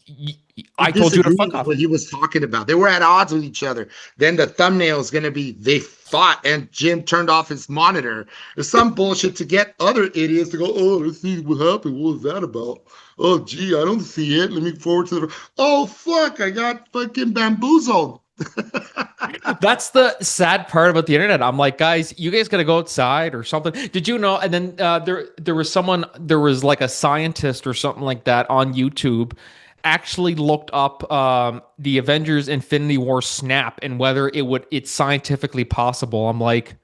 He I told you to disagreed fuck with off. what he was talking about. They were at odds with each other. Then the thumbnail is going to be they fought and Jim turned off his monitor. There's some bullshit to get other idiots to go, oh, let's see what happened. What was that about? Oh, gee, I don't see it. Let me forward to the. Oh, fuck, I got fucking bamboozled. That's the sad part about the internet. I'm like, guys, you guys got to go outside or something. Did you know? And then there was like a scientist or something like that on YouTube actually looked up the Avengers Infinity War snap and whether it's scientifically possible. I'm like,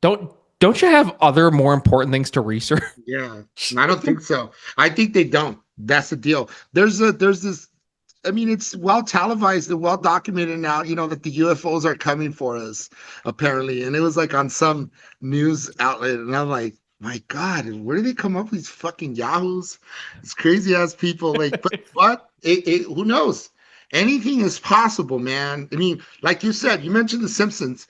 don't don't you have other more important things to research? Yeah, I don't think so. I think they don't. That's the deal. There's this. I mean, it's well televised and well documented now, that the UFOs are coming for us, apparently. And it was like on some news outlet. And I'm like, my God, where do they come up with these fucking yahoos? It's crazy ass people. Like, but what? Who knows? Anything is possible, man. I mean, like you said, you mentioned The Simpsons.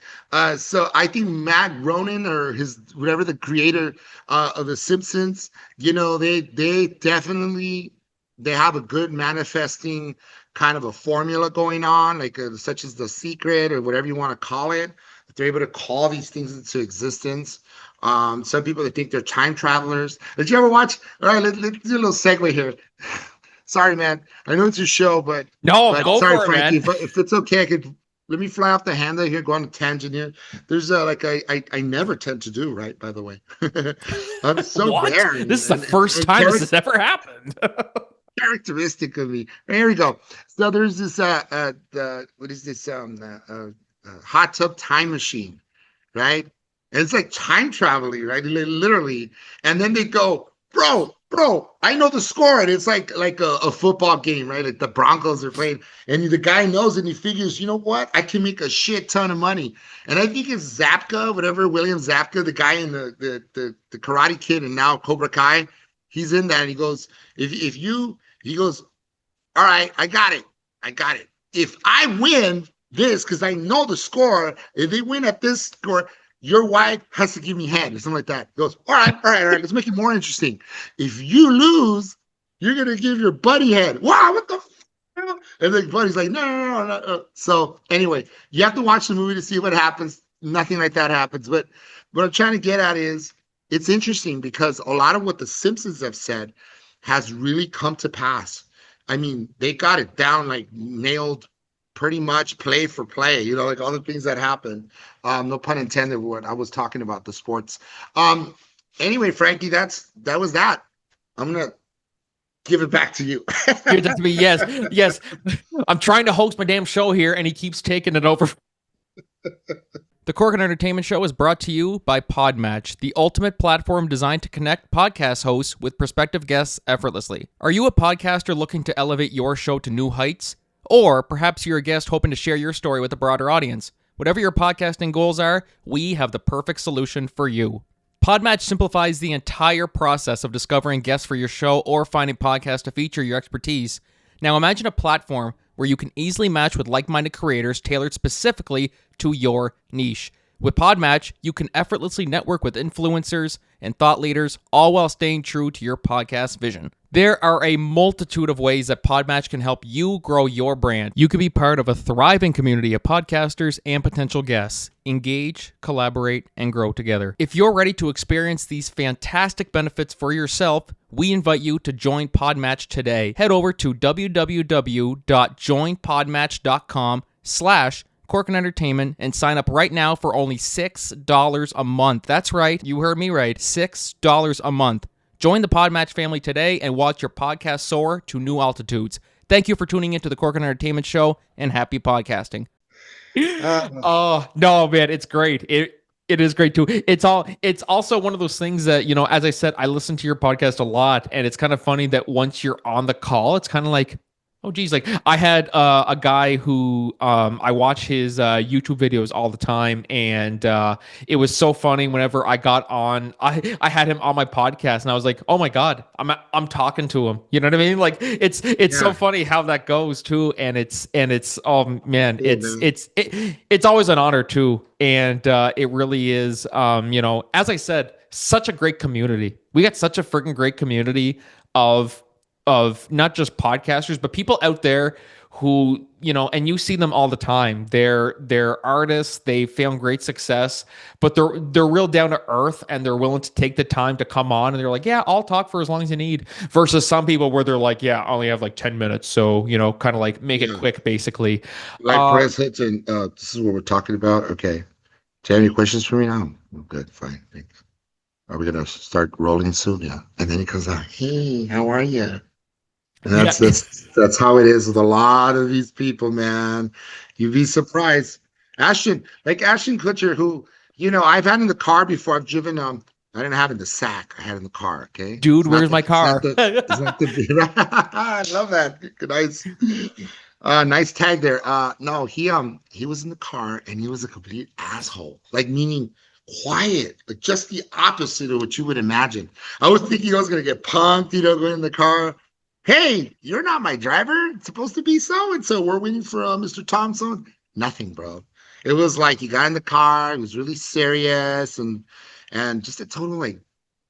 So I think Matt Ronan or his whatever the creator of The Simpsons, they definitely they have a good manifesting kind of a formula going on, like such as The Secret or whatever you want to call it. They're able to call these things into existence. Some people that think they're time travelers. Did you ever watch? All right, let's do a little segue here. Sorry, man. I know it's your show, but No, go sorry, for it, Frankie. man. If it's okay, I could let me fly off the handle here, go on a tangent here. There's like I never tend to do, right, by the way. I'm so What? rare This is the first and time this has ever happened. characteristic of me. Here we go. So there's this what is this hot tub time machine, right? And it's like time traveling, right? Literally. And then they go, bro, I know the score. And it's like a football game, right? Like the Broncos are playing. And the guy knows and he figures, you know what? I can make a shit ton of money. And I think it's Zapka, whatever, William Zapka, the guy in the Karate Kid and now Cobra Kai. He's in that. And he goes, if you, he goes, all right, I got it. I got it. If I win this, because I know the score, if they win at this score, your wife has to give me head or something like that. He goes, all right, let's make it more interesting. If you lose, you're going to give your buddy head. Wow, what the f-? And the buddy's like, no. So anyway, you have to watch the movie to see what happens. Nothing like that happens. But what I'm trying to get at is it's interesting because a lot of what the Simpsons have said has really come to pass. I mean, they got it down, like nailed pretty much play for play, like all the things that happen. No pun intended what I was talking about, the sports. Anyway, Frankie, that was that. I'm going to give it back to you. Give it to me. Yes. I'm trying to host my damn show here and he keeps taking it over. The Corcoran Entertainment Show is brought to you by Podmatch, the ultimate platform designed to connect podcast hosts with prospective guests effortlessly. Are you a podcaster looking to elevate your show to new heights? Or perhaps you're a guest hoping to share your story with a broader audience. Whatever your podcasting goals are, we have the perfect solution for you. Podmatch simplifies the entire process of discovering guests for your show or finding podcasts to feature your expertise. Now imagine a platform where you can easily match with like-minded creators tailored specifically to your niche. With Podmatch, you can effortlessly network with influencers and thought leaders, all while staying true to your podcast vision. There are a multitude of ways that Podmatch can help you grow your brand. You can be part of a thriving community of podcasters and potential guests. Engage, collaborate, and grow together. If you're ready to experience these fantastic benefits for yourself, we invite you to join Podmatch today. Head over to www.joinpodmatch.com/Corcoran Entertainment and sign up right now for only $6 a month. That's right, you heard me right, $6 a month. Join the Podmatch family today and watch your podcast soar to new altitudes. Thank you for tuning into the Corcoran Entertainment Show and happy podcasting. Oh no, man, it's great. It is great too. It's also one of those things that, as I said, I listen to your podcast a lot, and it's kind of funny that once you're on the call, it's kind of like, oh geez, like I had a guy who I watch his YouTube videos all the time, and it was so funny whenever I got on. I had him on my podcast, and I was like, oh my god, I'm talking to him. You know what I mean? Like it's so funny how that goes too, and it's oh man, it's always an honor too, and it really is. As I said, such a great community. We got such a freaking great community of not just podcasters, but people out there who, and you see them all the time. They're artists, they found great success, but they're real down to earth, and they're willing to take the time to come on, and they're like, yeah, I'll talk for as long as you need, versus some people where they're like, yeah, I only have like 10 minutes. So, kind of like make it quick, basically. Like Perez Hilton, this is what we're talking about. Okay. Do you have any questions for me now? Good, fine, thanks. Are we gonna start rolling soon? Yeah. And then he comes out, hey, how are you? And that's how it is with a lot of these people, man. You'd be surprised. Ashton Kutcher, who, I've had in the car before. I've driven I didn't have in the sack. I had in the car, okay? Dude, where's my car? I love that. Nice. Nice tag there. No, he was in the car and he was a complete asshole. Like, meaning quiet, like just the opposite of what you would imagine. I was thinking I was gonna get punked, going in the car. Hey, you're not my driver. It's supposed to be so and so. We're waiting for Mr. Thompson. Nothing, bro. It was like he got in the car. He was really serious and just a total like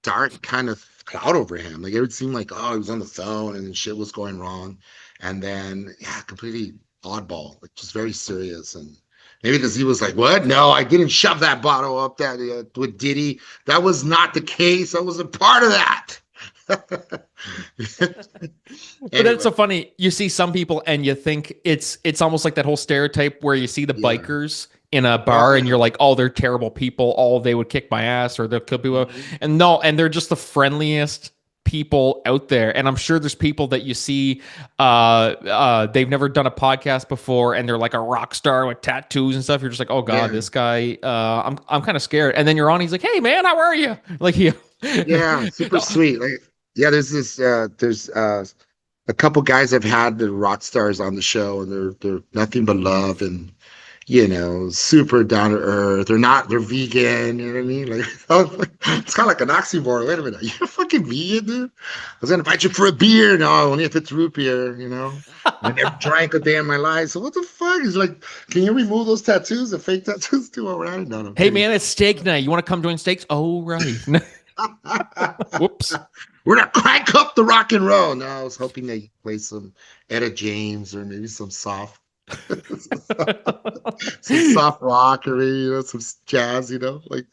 dark kind of cloud over him. Like it would seem like, oh, he was on the phone and shit was going wrong. And then completely oddball, like just very serious. And maybe because he was like, what? No, I didn't shove that bottle up that with Diddy. That was not the case. I was a part of that. But it's so funny. You see some people and you think it's almost like that whole stereotype where you see the bikers in a bar and you're like, oh, they're terrible people. Oh, they would kick my ass or they could be, and no, and they're just the friendliest people out there, and I'm sure there's people that you see, they've never done a podcast before, and they're like a rock star with tattoos and stuff. You're just like, oh god, Yeah. this guy. I'm kind of scared. And then you're on. He's like, hey man, how are you? Like he. Yeah, super sweet. Like, yeah, there's a couple guys I've had the rock stars on the show, and they're nothing but love and super down to earth. They're vegan. You know what I mean? Like, it's kind of like an oxymoron. Wait a minute, you're fucking vegan, dude? I was gonna invite you for a beer. No, only if it's root beer. I never drank a day in my life. So what the fuck? He's like, can you remove those tattoos, the fake tattoos too? All right, no, I'm Hey kidding. man, it's steak night. You want to come join steaks? Oh right. Whoops. We're gonna crank up the rock and roll. No, I was hoping that you play some Etta James or maybe some soft, some soft rock or maybe some jazz. Like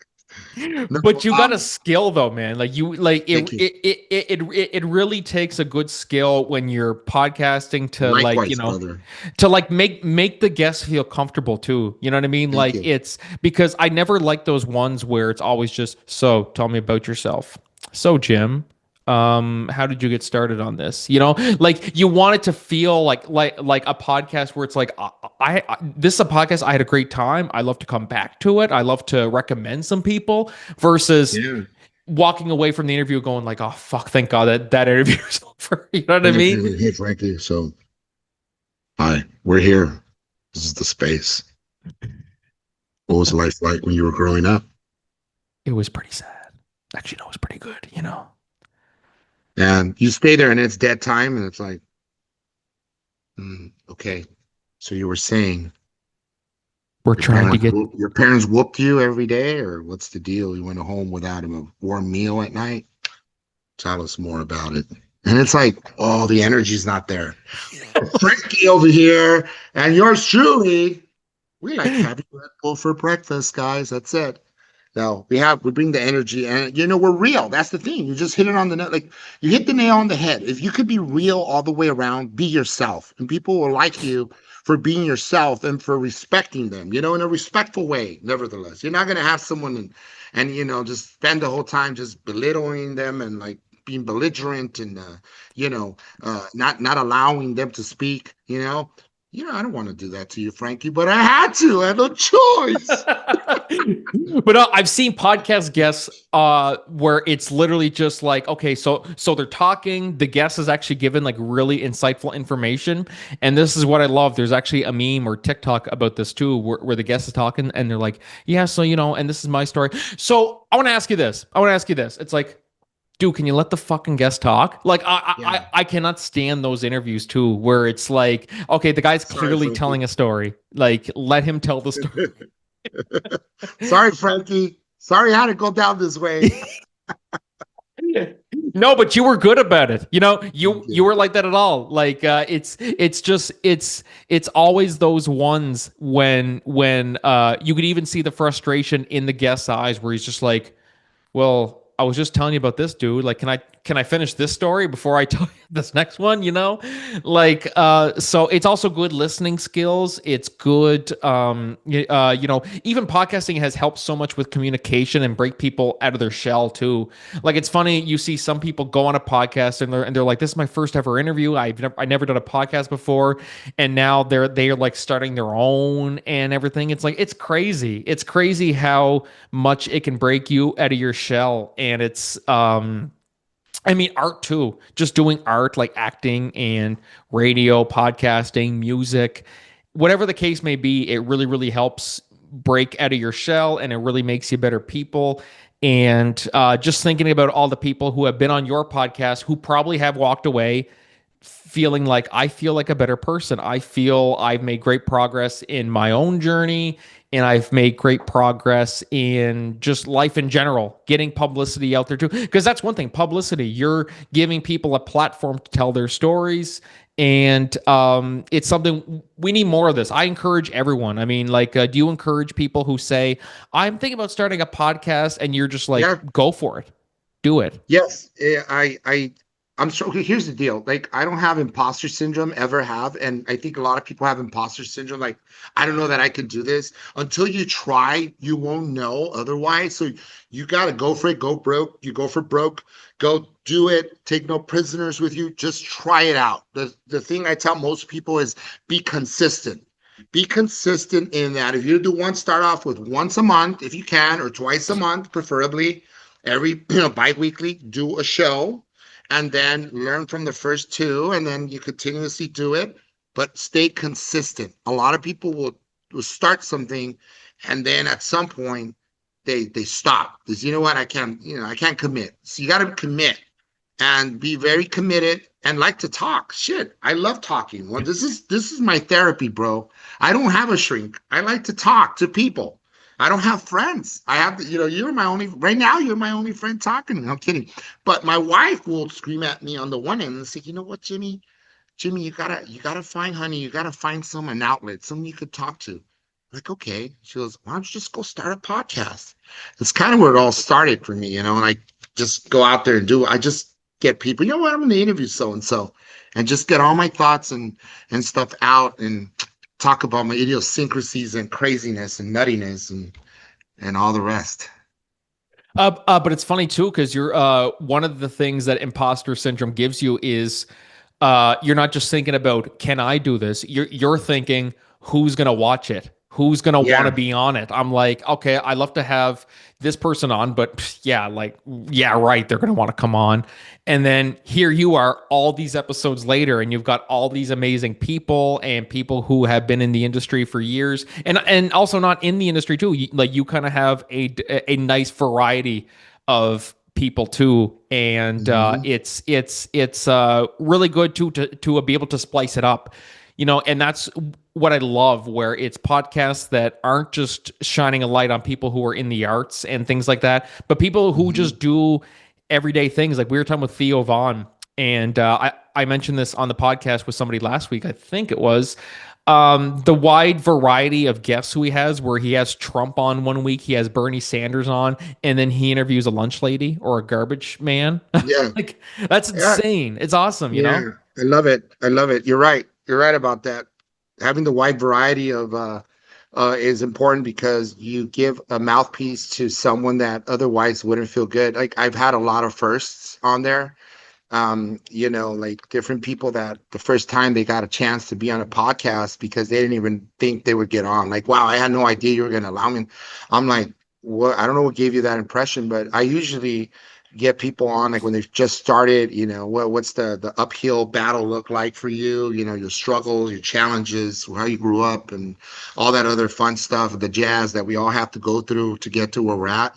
no. But you got a skill though, man. Like you like Thank you. it really takes a good skill when you're podcasting to like, Likewise, brother. to like make the guests feel comfortable too. You know what I mean? Thank Like you. it's because I never like those ones where it's always just, so tell me about yourself. So Jim, how did you get started on this? Like you want it to feel like a podcast where it's like, this is a podcast, I had a great time, I love to come back to it, I love to recommend some people, versus Yeah. walking away from the interview going like, oh fuck, thank god that interview is over. You know what I mean? Hey, Frankie. So, hi, we're here. This is the space. What was life like when you were growing up? It was pretty sad. Actually, no, it was pretty good. And you stay there, and it's dead time, and it's like, okay. So you were saying We're trying to get your parents whooped you every day, or what's the deal? You went home without a warm meal at night? Tell us more about it. And it's like, oh, the energy's not there. Frankie over here, and yours truly. We like having Red Bull for breakfast, guys. That's it. No, we bring the energy, and we're real. That's the thing. You just hit it on the net. Like, you hit the nail on the head. If you could be real all the way around, be yourself, and people will like you for being yourself and for respecting them, in a respectful way. Nevertheless, you're not gonna have someone and just spend the whole time just belittling them and like being belligerent and not allowing them to speak. I don't want to do that to you, Frankie, but I had to. I had no choice. But I've seen podcast guests where it's literally just like, okay, so they're talking, the guest is actually given like really insightful information, and this is what I love. There's actually a meme or TikTok about this too, where the guest is talking and they're like, yeah, so and this is my story. So I want to ask you this. It's like, dude, can you let the fucking guest talk? Like, Yeah. I cannot stand those interviews too, where it's like, okay, the guy's Sorry, clearly Frankie. telling a story. Like, let him tell the story. Sorry, Frankie. Sorry I had to go down this way. No, but you were good about it. Thank You were like that at all. Like, it's always those ones when you could even see the frustration in the guest's eyes, where he's just like, well, I was just telling you about this, dude. Like, can I finish this story before I tell you this next one? Like, so it's also good listening skills. It's good, even podcasting has helped so much with communication and break people out of their shell too. Like, it's funny, you see some people go on a podcast and they're like, this is my first ever interview. I never done a podcast before, and now they're like starting their own and everything. It's like, it's crazy. It's crazy how much it can break you out of your shell. And it's I mean, art too. Just doing art, like acting and radio, podcasting, music, whatever the case may be, it really, really helps break out of your shell, and it really makes you better people. And just thinking about all the people who have been on your podcast who probably have walked away feeling like, I feel like a better person. I feel I've made great progress in my own journey, and I've made great progress in just life in general, getting publicity out there too. Because that's one thing, publicity, you're giving people a platform to tell their stories. And it's something we need more of this. I encourage everyone. I mean, like, do you encourage people who say, I'm thinking about starting a podcast, and you're just like, Yeah. go for it, do it? Yes. I I'm sure. Okay, here's the deal. Like, I don't have imposter syndrome, ever have, and I think a lot of people have imposter syndrome. Like, I don't know that I can do this. Until you try, you won't know otherwise. So you got to go for it. Go broke. You go for broke. Go do it. Take no prisoners with you. Just try it out. The thing I tell most people is be consistent. Be consistent in that. If you do one, start off with once a month, if you can, or twice a month, preferably every bi-weekly. Do a show and then learn from the first two, and then you continuously do it, but stay consistent. A lot of people will start something, and then at some point they stop because, you know what, I can't commit. So you got to commit and be very committed and like to talk. Shit, I love talking. Well, this is my therapy, bro. I don't have a shrink. I like to talk to people. I don't have friends. I have, you're my only, right now, you're my only friend talking to me. I'm kidding. But my wife will scream at me on the one end and say, you know what, Jimmy, you gotta find, honey, you gotta find an outlet, someone you could talk to. I'm like, okay. She goes, why don't you just go start a podcast? It's kind of where it all started for me, and I just go out there and do it. I just get people, you know what, I'm gonna interview so and so and just get all my thoughts and stuff out and talk about my idiosyncrasies and craziness and nuttiness and all the rest. But it's funny too because you're one of the things that imposter syndrome gives you is you're not just thinking about can I do this? You're thinking who's gonna watch it? Who's gonna want to Yeah. be on it? I'm like, okay, I love to have this person on, but yeah, like, yeah, right, they're gonna want to come on. And then here you are, all these episodes later, and you've got all these amazing people and people who have been in the industry for years, and also not in the industry too. Like you kind of have a nice variety of people too, and Hmm. it's really good to be able to splice it up, and that's what I love, where it's podcasts that aren't just shining a light on people who are in the arts and things like that, but people who Hmm. just do everyday things. Like we were talking with Theo Vaughn, and I mentioned this on the podcast with somebody last week, I think it was, the wide variety of guests who he has, where he has Trump on one week, he has Bernie Sanders on, and then he interviews a lunch lady or a garbage man. Yeah. Like that's Yeah. insane. It's awesome, you know? Yeah. I love it. I love it. You're right. You're right about that. Having the wide variety of is important because you give a mouthpiece to someone that otherwise wouldn't feel good. Like, I've had a lot of firsts on there. Like different people that the first time they got a chance to be on a podcast because they didn't even think they would get on. Like, wow, I had no idea you were going to allow me. I'm like, what? I don't know what gave you that impression, but I usually get people on like when they've just started. What's the uphill battle look like for you? Your struggles, your challenges, how you grew up, and all that other fun stuff, the jazz that we all have to go through to get to where we're at.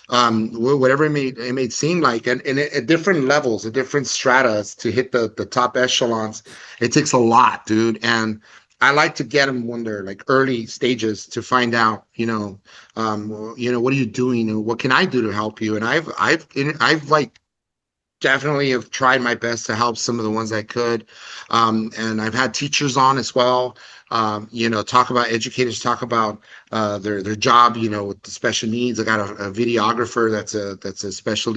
Whatever it may seem like, and at different levels, at different stratas to hit the top echelons, it takes a lot, dude. And I like to get them when they're like early stages to find out, what are you doing and what can I do to help you? And I've like definitely have tried my best to help some of the ones I could. And I've had teachers on as well, talk about educators, talk about their job, with the special needs. I got a videographer that's a special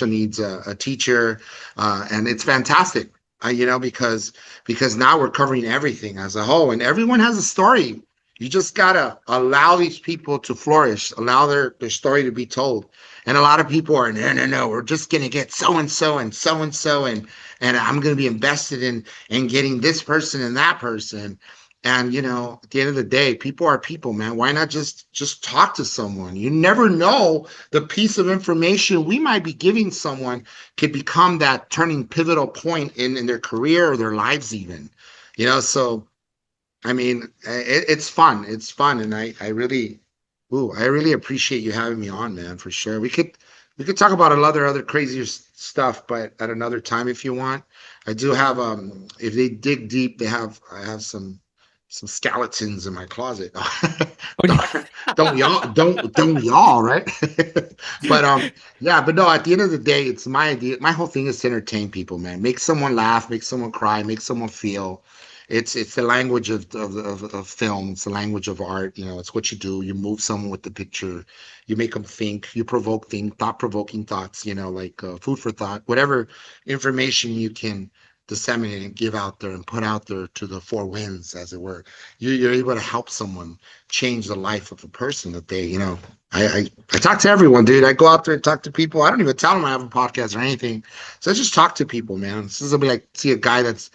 needs a teacher, and it's fantastic. Because now we're covering everything as a whole, and everyone has a story. You just gotta allow these people to flourish, allow their story to be told. And a lot of people are, no, no, no, we're just gonna get so and so and so and so, and I'm gonna be invested in getting this person and that person. And at the end of the day, people are people, man. Why not just talk to someone? You never know, the piece of information we might be giving someone could become that turning pivotal point in their career or their lives even. So I mean, it's fun. It's fun, and I really appreciate you having me on, man. For sure, we could talk about other crazier stuff, but at another time if you want. I do have if they dig deep, I have some skeletons in my closet. don't, don't y'all, right? But yeah, but no. At the end of the day, it's my idea. My whole thing is to entertain people, man. Make someone laugh, make someone cry, make someone feel. it's the language of film. It's the language of art. You know, it's what you do. You move someone with the picture. You make them think. You provoke thought-provoking thoughts. You know, like food for thought. Whatever information you can disseminate and give out there and put out there to the four winds, as it were. You're able to help someone change the life of a person that they, you know. I talk to everyone, dude. I go out there and talk to people. I don't even tell them I have a podcast or anything. So I just talk to people, man. This is be like see a guy that's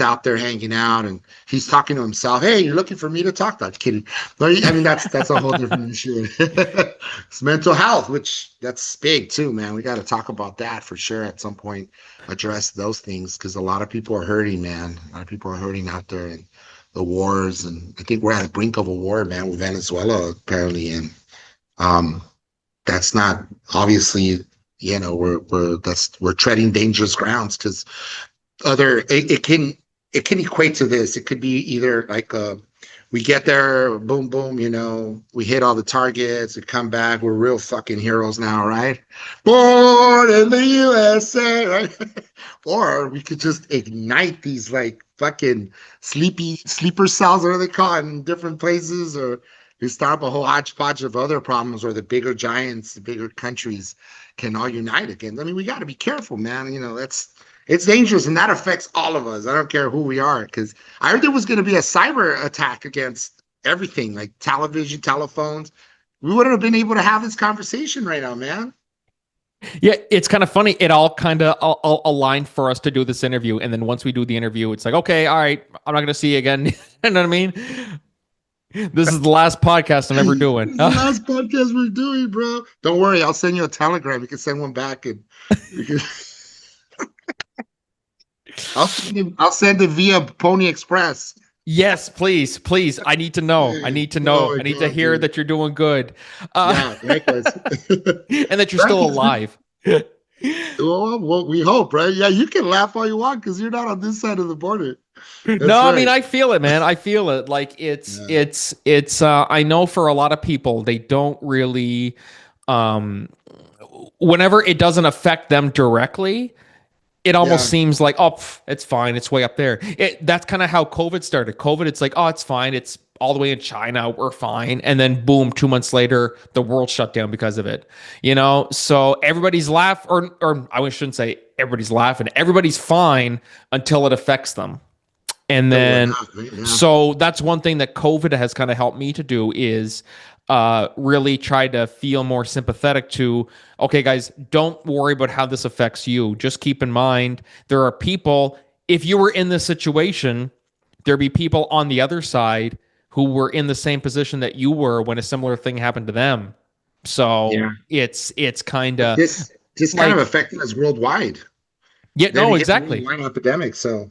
out there hanging out and he's talking to himself. Hey, you're looking for me to talk? Not kidding. But I mean, that's a whole different issue. It's mental health, which that's big too, man. We got to talk about that for sure at some point. Address those things because a lot of people are hurting, man. A lot of people are hurting out there and the wars, and I think we're at the brink of a war, man, with Venezuela apparently, and um, that's not obviously, you know, we're treading dangerous grounds because it can equate to this. It could be either like we get there, boom, boom, you know, we hit all the targets, we come back, we're real fucking heroes now, right? Born in the USA, right? Or we could just ignite these like fucking sleeper cells, what do they call it, in different places, or we start up a whole hodgepodge of other problems where the bigger giants, the bigger countries can all unite again. I mean, we got to be careful, man. You know, that's it's dangerous, and that affects all of us. I don't care who we are, because I heard there was going to be a cyber attack against everything, like television, telephones. We wouldn't have been able to have this conversation right now, man. Yeah, it's kind of funny. It all kind of aligned for us to do this interview, and then once we do the interview, it's like, okay, all right, I'm not going to see you again. You know what I mean? This is the last podcast I'm ever doing. This is the last podcast we're doing, bro. Don't worry, I'll send you a telegram. You can send one back, and you can, I'll send it via Pony Express. Yes, please, please. I need to know. I need to know. Oh my I need to God, hear dude. that you're doing good, Yeah, likewise. and that you're still Frankie's alive. well, we hope, right? Yeah, you can laugh all you want because you're not on this side of the border. No, That's I mean right. I feel it, man. I feel it. Like Yeah, I know for a lot of people they don't really um whenever it doesn't affect them directly, it almost yeah, seems like, oh, it's fine. It's way up there. That's kind of how COVID started. COVID, it's like, oh, it's fine. It's all the way in China. We're fine. And then boom, 2 months later, the world shut down because of it. You know, so everybody's or I shouldn't say everybody's laughing. Everybody's fine until it affects them. And till we're then, not, right? Yeah, so that's one thing that COVID has kind of helped me to do is really try to feel more sympathetic to, okay, guys, don't worry about how this affects you. Just keep in mind, there are people, if you were in this situation, there'd be people on the other side who were in the same position that you were when a similar thing happened to them. yeah. So it's kind But of this kind of like, affecting us worldwide. yeah, Then no, again, exactly. worldwide epidemic. So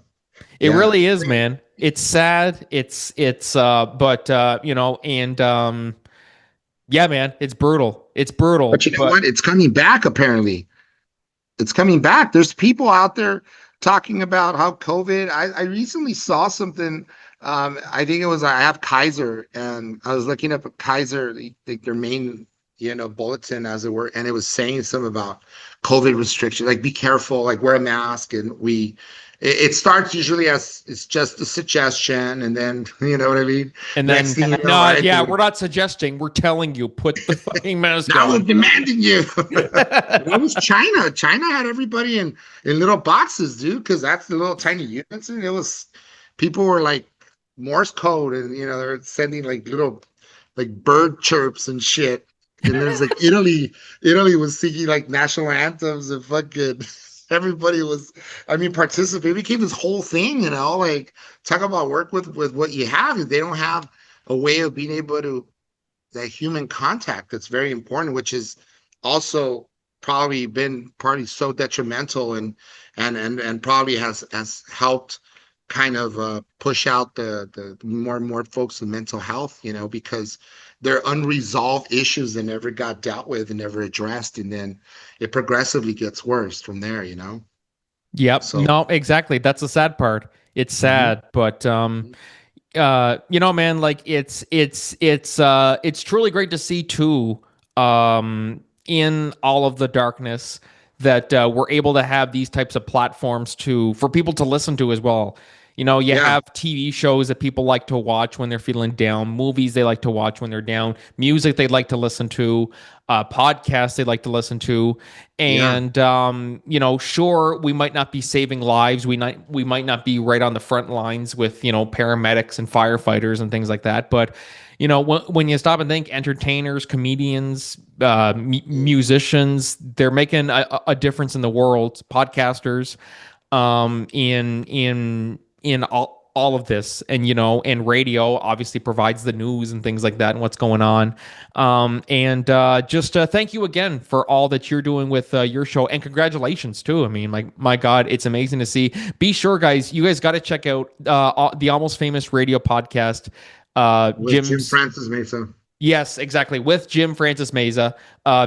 It yeah, really is, man. It's sad. But you know, and yeah, man, it's brutal. It's but brutal. you know But what? It's coming back. Apparently, it's coming back. There's people out there talking about how COVID. I recently saw something. I think it was I have Kaiser, and I was looking up at Kaiser, their main, you know, bulletin as it were, and it was saying something about COVID restrictions, like be careful, like wear a mask, and it starts usually as it's just a suggestion, and then you know what I mean. and Next then thing you know, no, right? yeah, we're not suggesting. We're telling you, put the fucking mask Now we're on. demanding you. That was China. China had everybody in little boxes, dude, because that's the little tiny units. And it was people were like Morse code, and you know they're sending like little like bird chirps and shit. And there's like Italy. Italy was singing like national anthems and fucking everybody was. I mean, participate. It became this whole thing, you know. Like talk about work with what you have. If they don't have a way of being able to that human contact that's very important, which is also probably been probably so detrimental and probably has helped kind of push out the more and more folks with mental health, you know, because they're unresolved issues that never got dealt with and never addressed, and then it progressively gets worse from there, you know. Yep. So No, exactly. That's the sad part. It's mhm, sad, but you know, man, like it's truly great to see too, in all of the darkness that we're able to have these types of platforms to for people to listen to as well. You Yeah. have TV shows that people like to watch when they're feeling down, movies they like to watch when they're down, music they like to listen to, podcasts they like to listen to. Yeah. And sure, we might not be saving lives. We might not be right on the front lines with paramedics and firefighters and things like that. But when you stop and think, entertainers, comedians, musicians, they're making a difference in the world. Podcasters, in all of this, and radio obviously provides the news and things like that and what's going on. And just Thank you again for all that you're doing with your show, and congratulations too. I mean, my God, it's amazing to see. Be sure, guys, you guys got to check out the Almost Famous Radio podcast. With Jim Jim's Francis Meza. Yes, exactly, with Jim Francis Meza.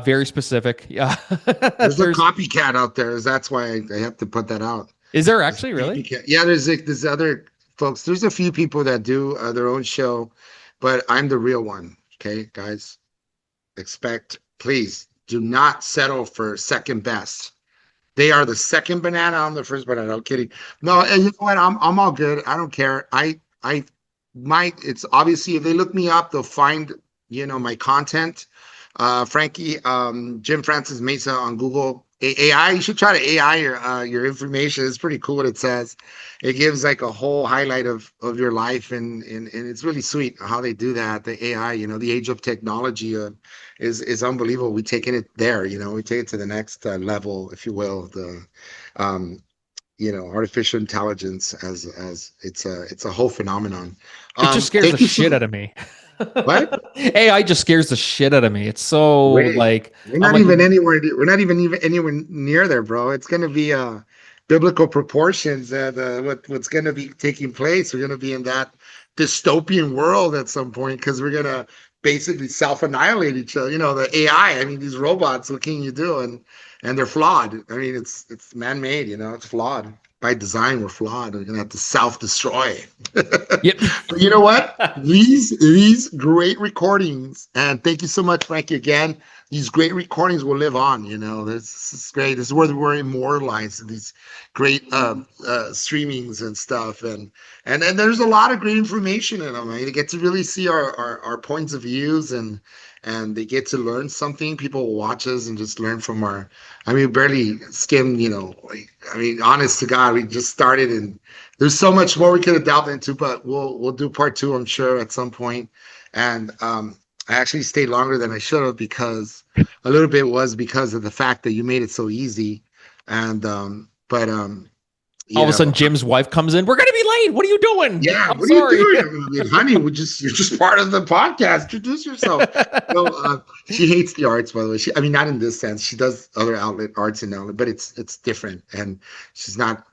Very specific. Yeah. There's a There's copycat out there. That's why I have to put that out. Is there There's actually a really? copycat. Yeah, there's other folks. There's a few people that do their own show, but I'm the real one. Okay, guys, please do not settle for second best. They are the second banana. I'm the first banana. I'm kidding. No, and you know what? I'm all good. I don't care. I might. It's obviously if they look me up, they'll find my content. Frankie, Jim Francis Mesa on Google. AI, you should try to AI your information. It's pretty cool what it says. It gives like a whole highlight of your life, and it's really sweet how they do that. The AI, the age of technology is unbelievable. We taking it there, we take it to the next level, if you will. The artificial intelligence as it's a whole phenomenon. It just scares the Thank you shit so. out of me. What? AI just scares the shit out of me. It's so Wait, like we're I'm not like, even anywhere. We're not even anywhere near there, bro. It's gonna be biblical proportions. What's gonna be taking place? We're gonna be in that dystopian world at some point because we're gonna basically self-annihilate each other. The AI. I mean, these robots. What can you do? And they're flawed. I mean, it's man-made. It's flawed by design. We're flawed. We're gonna have to self-destroy. yep. But you know what? These great recordings, and thank you so much, Frankie, again. These great recordings will live on. This is great. This is where we're immortalized in these great streamings and stuff, and there's a lot of great information in them. I mean, you get to really see our points of views, and they get to learn something. People will watch us and just learn from our. I mean, barely skim. I mean, honest to God, we just started and there's so much more we could have delved into, but we'll do part two, I'm sure, at some point. And I actually stayed longer than I should have because a little bit was because of the fact that you made it so easy. And but All you of a sudden, know, Jim's wife comes in. We're gonna be late. What are you doing? yeah, I'm what are you sorry. doing? I mean, honey, you're just part of the podcast. Introduce yourself. No, she hates the arts, by the way. I mean, not in this sense. She does other arts and outlet, but it's different. And she's not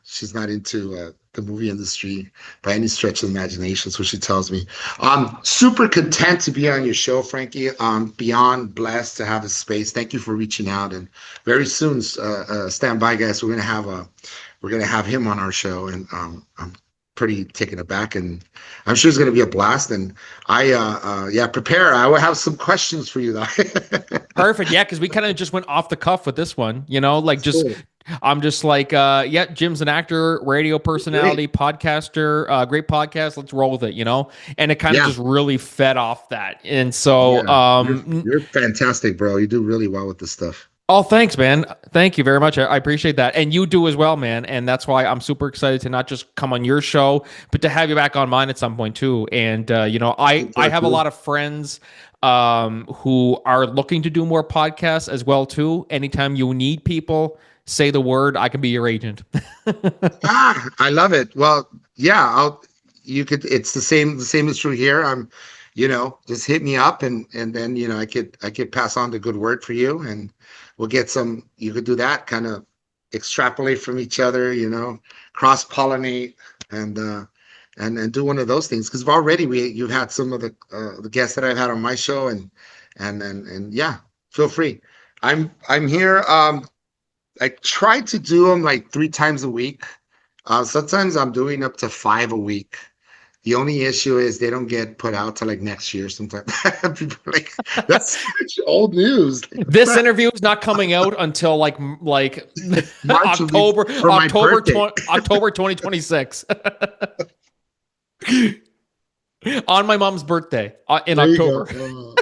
into the movie industry by any stretch of the imagination. That's what she tells me. I'm super content to be on your show, Frankie. Beyond blessed to have a space. Thank you for reaching out. And very soon, stand by, guys. We're gonna have him on our show, and I'm pretty taken aback, and I'm sure it's going to be a blast. And yeah, prepare. I will have some questions for you, though. Perfect. Yeah, because we kind of just went off the cuff with this one. Like just Cool. I'm just like, yeah, Jim's an actor, radio Great. personality, podcaster, great podcast. Let's roll with it. And it kind of Yeah, just really fed off that. And so, yeah. You're fantastic, bro. You do really well with this stuff. oh, thanks, man. Thank you very much. I appreciate that. And you do as well, man. And that's why I'm super excited to not just come on your show, but to have you back on mine at some point too. And, I have a lot of friends who are looking to do more podcasts as well too. Anytime you need people, say the word, I can be your agent. I love it. Well, yeah, you could, it's the same is true here. Just hit me up and then, I could pass on the good word for you and we'll get you could do that kind of extrapolate from each other, cross pollinate and do one of those things. Cause already you've had some of the guests that I've had on my show and yeah, feel free. I'm here. I try to do them like 3 times a week. Sometimes I'm doing up to 5 a week. The only issue is they don't get put out till like next year sometime. People are like, that's such old news. This interview is not coming out until like March will be for my birthday. October 2026. On my mom's birthday in There you October. go.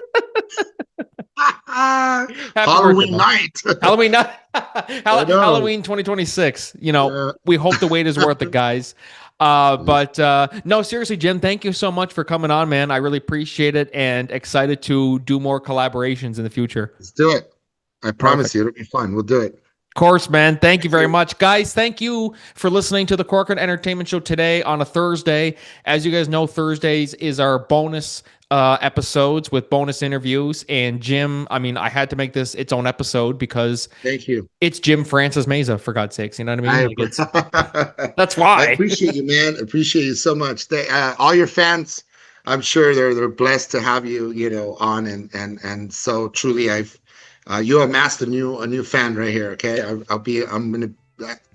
Happy Halloween birthday, night. Halloween night. know. Halloween 2026. You know, we hope the wait is worth it, guys. But no, seriously, Jim, thank you so much for coming on, man. I really appreciate it and excited to do more collaborations in the future. Let's do it. I promise you, it'll be fun. We'll do it. Of course, man. Thank you very much. Guys, thank you for listening to the Corcoran Entertainment Show today on a Thursday. As you guys know, Thursdays is our bonus episodes with bonus interviews. And Jim, I mean, I had to make this its own episode because thank you. It's Jim Francis Meza, for God's sakes. You know what I mean? That's why. I appreciate you, man. Appreciate you so much. All your fans, I'm sure they're blessed to have you, you know, on and so truly you amassed a new fan right here. Okay, I'm gonna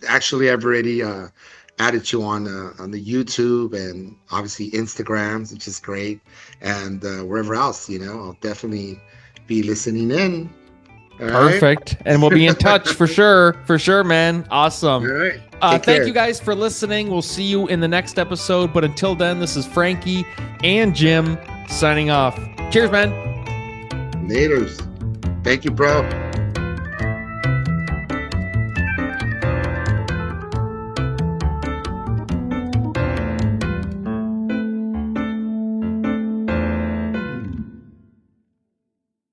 actually I've already added you on the YouTube and obviously Instagrams, which is great, and wherever else, you know, I'll definitely be listening in. All Perfect, right? And we'll be in touch for sure, man. Awesome. All right. Thank you guys for listening. We'll see you in the next episode. But until then, this is Frankie and Jim signing off. Cheers, man. Laters. Thank you, bro.